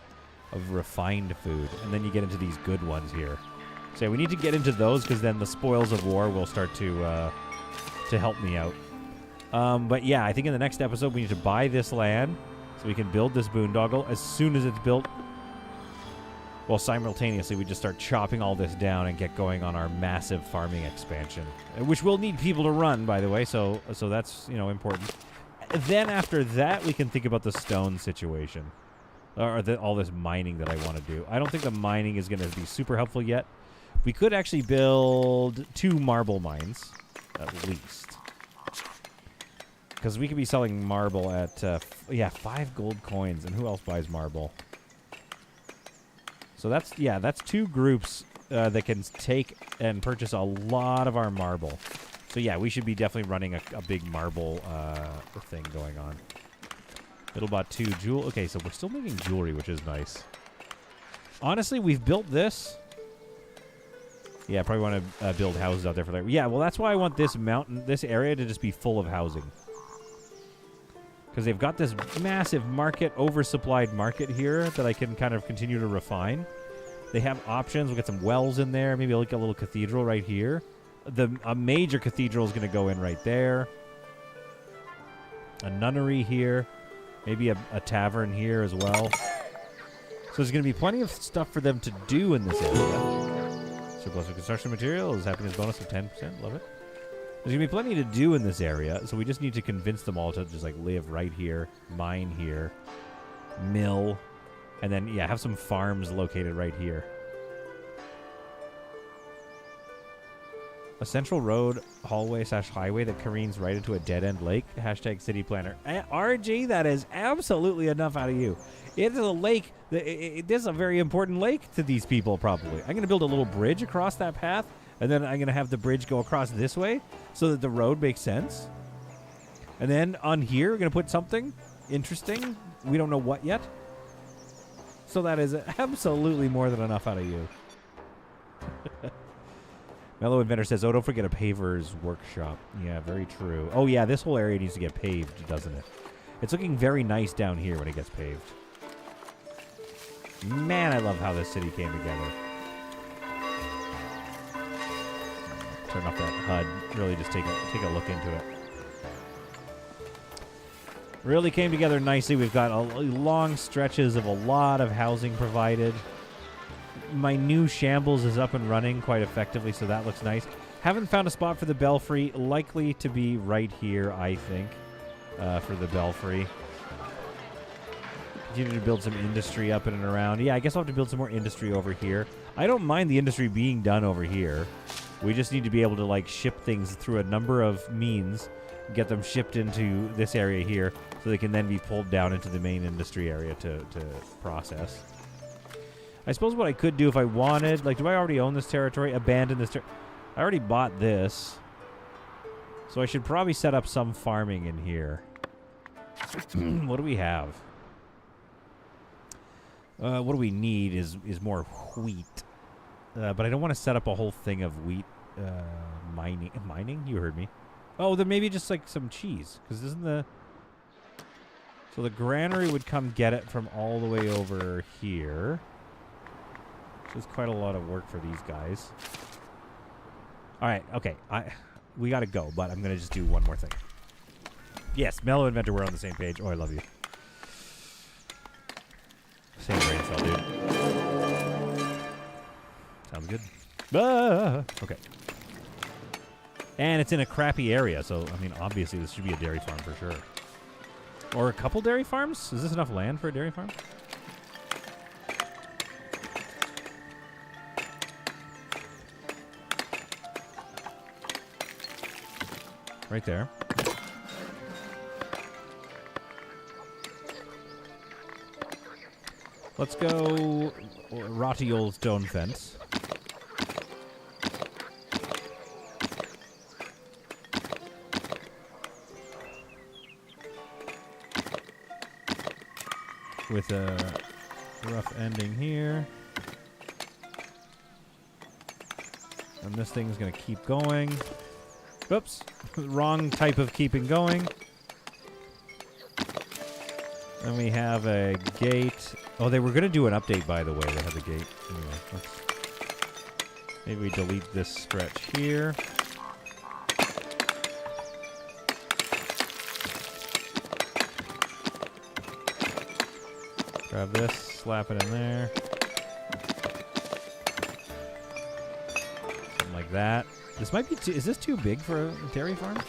of refined food, and then you get into these good ones here. So yeah, we need to get into those because then the spoils of war will start to help me out. But yeah, I think in the next episode we need to buy this land so we can build this boondoggle. As soon as it's built, well, simultaneously we just start chopping all this down and get going on our massive farming expansion, which will need people to run, by the way. So that's important. Then after that, we can think about the stone situation, or all this mining that I want to do. I don't think the mining is going to be super helpful yet. We could actually build 2 marble mines, at least. Because we could be selling marble at, 5 gold coins. And who else buys marble? So that's 2 groups that can take and purchase a lot of our marble. So yeah, we should be definitely running a big marble thing going on. It'll bought 2 jewel. Okay, so we're still making jewelry, which is nice. Honestly, we've built this. Yeah, I probably want to build houses out there for that. Yeah, well, that's why I want this area to just be full of housing. Because they've got this massive market, oversupplied market here that I can kind of continue to refine. They have options. We'll get some wells in there. Maybe I'll get a little cathedral right here. A major cathedral is going to go in right there. A nunnery here. Maybe a tavern here as well. So there's going to be plenty of stuff for them to do in this area. Surplus of construction materials, happiness bonus of 10%. Love it. There's going to be plenty to do in this area, so we just need to convince them all to just like live right here, mine here, mill, and then, have some farms located right here. A central road, hallway / highway that careens right into a dead-end lake. # city planner. RG, that is absolutely enough out of you. It is a lake. This is a very important lake to these people, probably. I'm going to build a little bridge across that path, and then I'm going to have the bridge go across this way so that the road makes sense. And then on here, we're going to put something interesting. We don't know what yet. So that is absolutely more than enough out of you. Mellow Inventor says, oh, don't forget a paver's workshop. Yeah, very true. Oh, yeah, this whole area needs to get paved, doesn't it? It's looking very nice down here when it gets paved. Man, I love how this city came together. turn off that HUD. Really just take a look into it. Really came together nicely. We've got long stretches of a lot of housing provided. My new shambles is up and running quite effectively, so that looks nice. Haven't found a spot for the belfry. Likely to be right here, I think, for the belfry. Continue to build some industry up in and around. Yeah, I guess I'll have to build some more industry over here. I don't mind the industry being done over here. We just need to be able to, like, ship things through a number of means, get them shipped into this area here, so they can then be pulled down into the main industry area to process. I suppose what I could do if I wanted, like, do I already own this territory? Abandon this territory. I already bought this. So I should probably set up some farming in here. What do we have? What do we need is more wheat. But I don't want to set up a whole thing of wheat mining. Mining? You heard me. Oh, then maybe just like some cheese. Because isn't the... So the granary would come get it from all the way over here. Which is quite a lot of work for these guys. Alright, okay. We gotta go, but I'm gonna just do one more thing. Yes, Mellow Inventor, we're on the same page. Oh, I love you. Same brain cell, dude. Sounds good. Ah! Okay. And it's in a crappy area, so, I mean, obviously this should be a dairy farm for sure. Or a couple dairy farms? Is this enough land for a dairy farm? Right there. Let's go rotty old stone fence. With a rough ending here. And this thing's going to keep going. Oops. Wrong type of keeping going. And we have a gate. Oh, they were going to do an update, by the way. They have a gate. Anyway, maybe we delete this stretch here. Grab this, slap it in there. Something like that. This might be too... Is this too big for a dairy farm?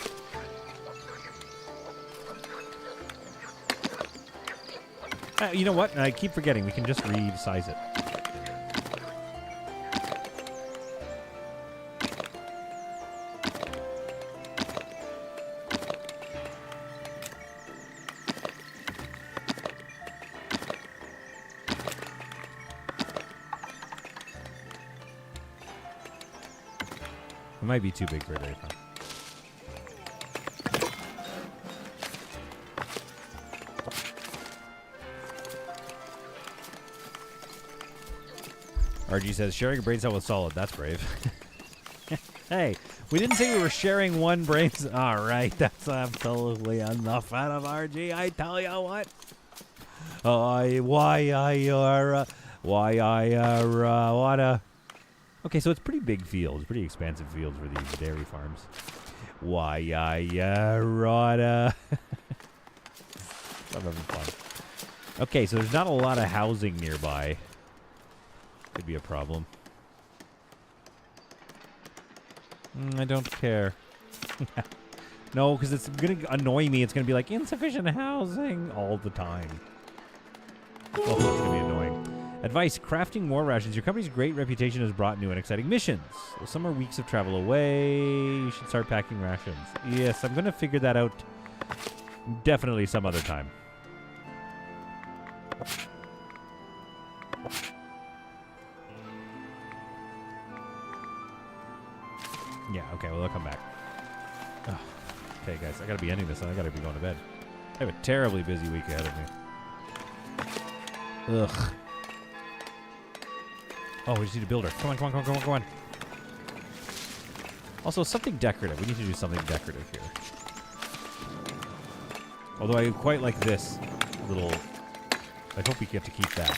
You know what? I keep forgetting. We can just resize it. It might be too big for a dairy farm. RG says, sharing a brain cell with solid. That's brave. Hey, we didn't say we were sharing one brain cell. All right, that's absolutely enough out of RG. I tell you what. Okay, so it's pretty big fields, pretty expansive fields for these dairy farms. I'm having fun. Okay, so there's not a lot of housing nearby. Could be a problem. I don't care. No, because it's going to annoy me. It's going to be like, insufficient housing all the time. Oh, it's going to be annoying. Advice, crafting more rations. Your company's great reputation has brought new and exciting missions. Some are weeks of travel away. You should start packing rations. Yes, I'm going to figure that out definitely some other time. Yeah, okay, well, I'll come back. Oh, okay, guys, I gotta be ending this, and I gotta be going to bed. I have a terribly busy week ahead of me. Ugh. Oh, we just need a builder. Come on, come on, come on, come on, come on. Also, something decorative. We need to do something decorative here. Although I quite like this little... I hope we get to keep that.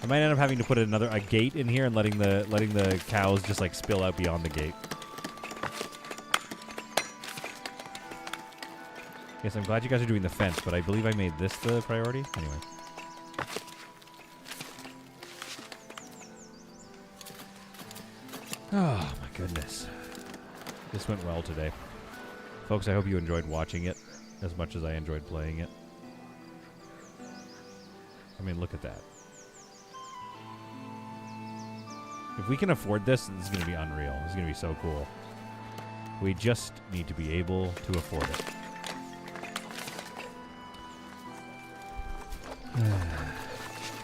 I might end up having to put a gate in here and letting the cows just like spill out beyond the gate. Yes, I'm glad you guys are doing the fence, but I believe I made this the priority. Anyway. Oh my goodness. This went well today. Folks, I hope you enjoyed watching it as much as I enjoyed playing it. I mean, look at that. If we can afford this, this is going to be unreal. This is going to be so cool. We just need to be able to afford it.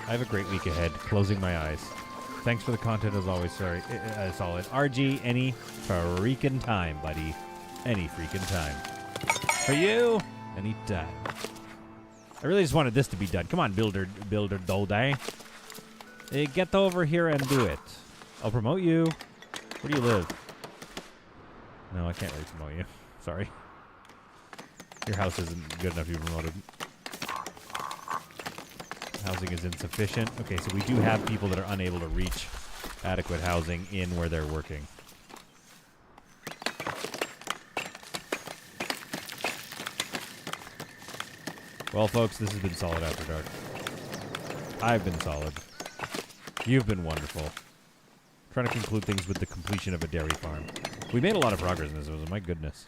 I have a great week ahead. Closing my eyes. Thanks for the content as always. Sorry, solid. RG, any freaking time, buddy. Any freaking time. For you, any time. I really just wanted this to be done. Come on, builder Dolday. Get over here and do it. I'll promote you. Where do you live? No, I can't really promote you. Sorry. Your house isn't good enough to be promoted. Housing is insufficient. Okay, so we do have people that are unable to reach adequate housing in where they're working. Well, folks, this has been Solid After Dark. I've been solid. You've been wonderful. Trying to conclude things with the completion of a dairy farm. We made a lot of progress in this. My goodness.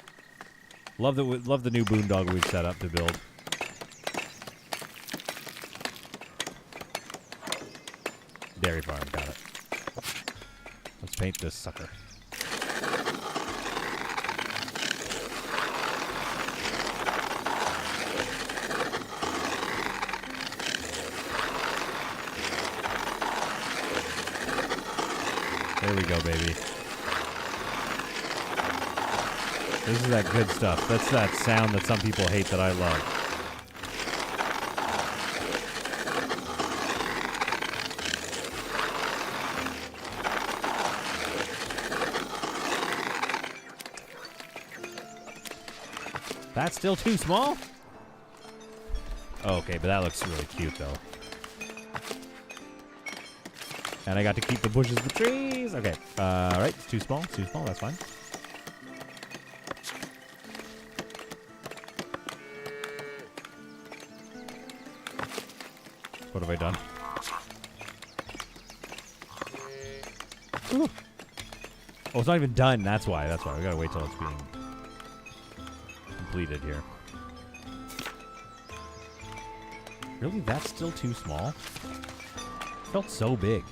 Love the new boondoggle we've set up to build. Dairy farm, got it. Let's paint this sucker. There we go, baby. This is that good stuff. That's that sound that some people hate that I love. That's still too small? Oh, okay, but that looks really cute, though. And I got to keep the bushes with trees. Okay. Alright, it's too small. It's too small. That's fine. What have I done? Ooh. Oh, it's not even done. That's why. That's why. We gotta wait till it's being completed here. Really? That's still too small? Felt so big.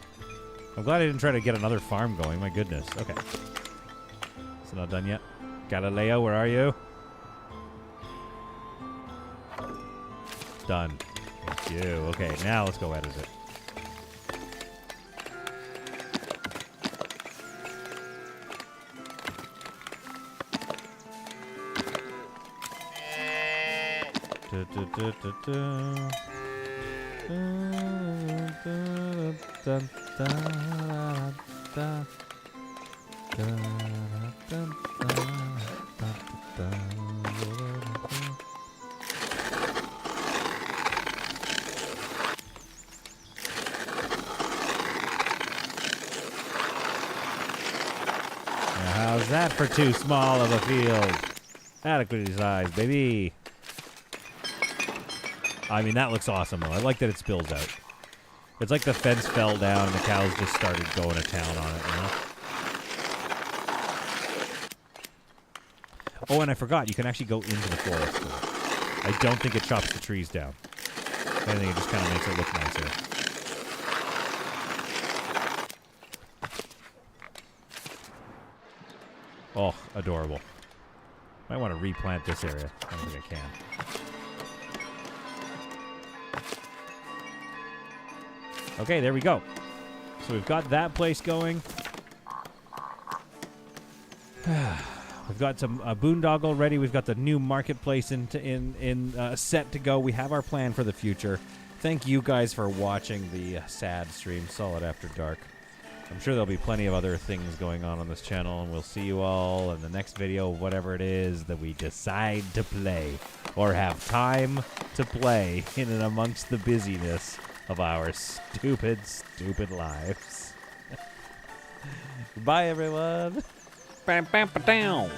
I'm glad I didn't try to get another farm going. My goodness. Okay. Is it not done yet? Galileo, where are you? Done. Thank you. Okay, now let's go edit it. How's that for too small of a field? Adequately sized, baby. I mean, that looks awesome, though. I like that it spills out. It's like the fence fell down and the cows just started going to town on it, you know? Oh, and I forgot. You can actually go into the forest with it. I don't think it chops the trees down. If anything, it just kind of makes it look nicer. Oh, adorable. Might want to replant this area. I don't think I can. Okay, there we go. So we've got that place going. We've got some boondoggle ready. We've got the new marketplace set to go. We have our plan for the future. Thank you guys for watching the sad stream, Solid After Dark. I'm sure there'll be plenty of other things going on this channel, and we'll see you all in the next video, whatever it is that we decide to play or have time to play in and amongst the busyness of our stupid, stupid lives. Goodbye, everyone. Bam, bam, ba, down.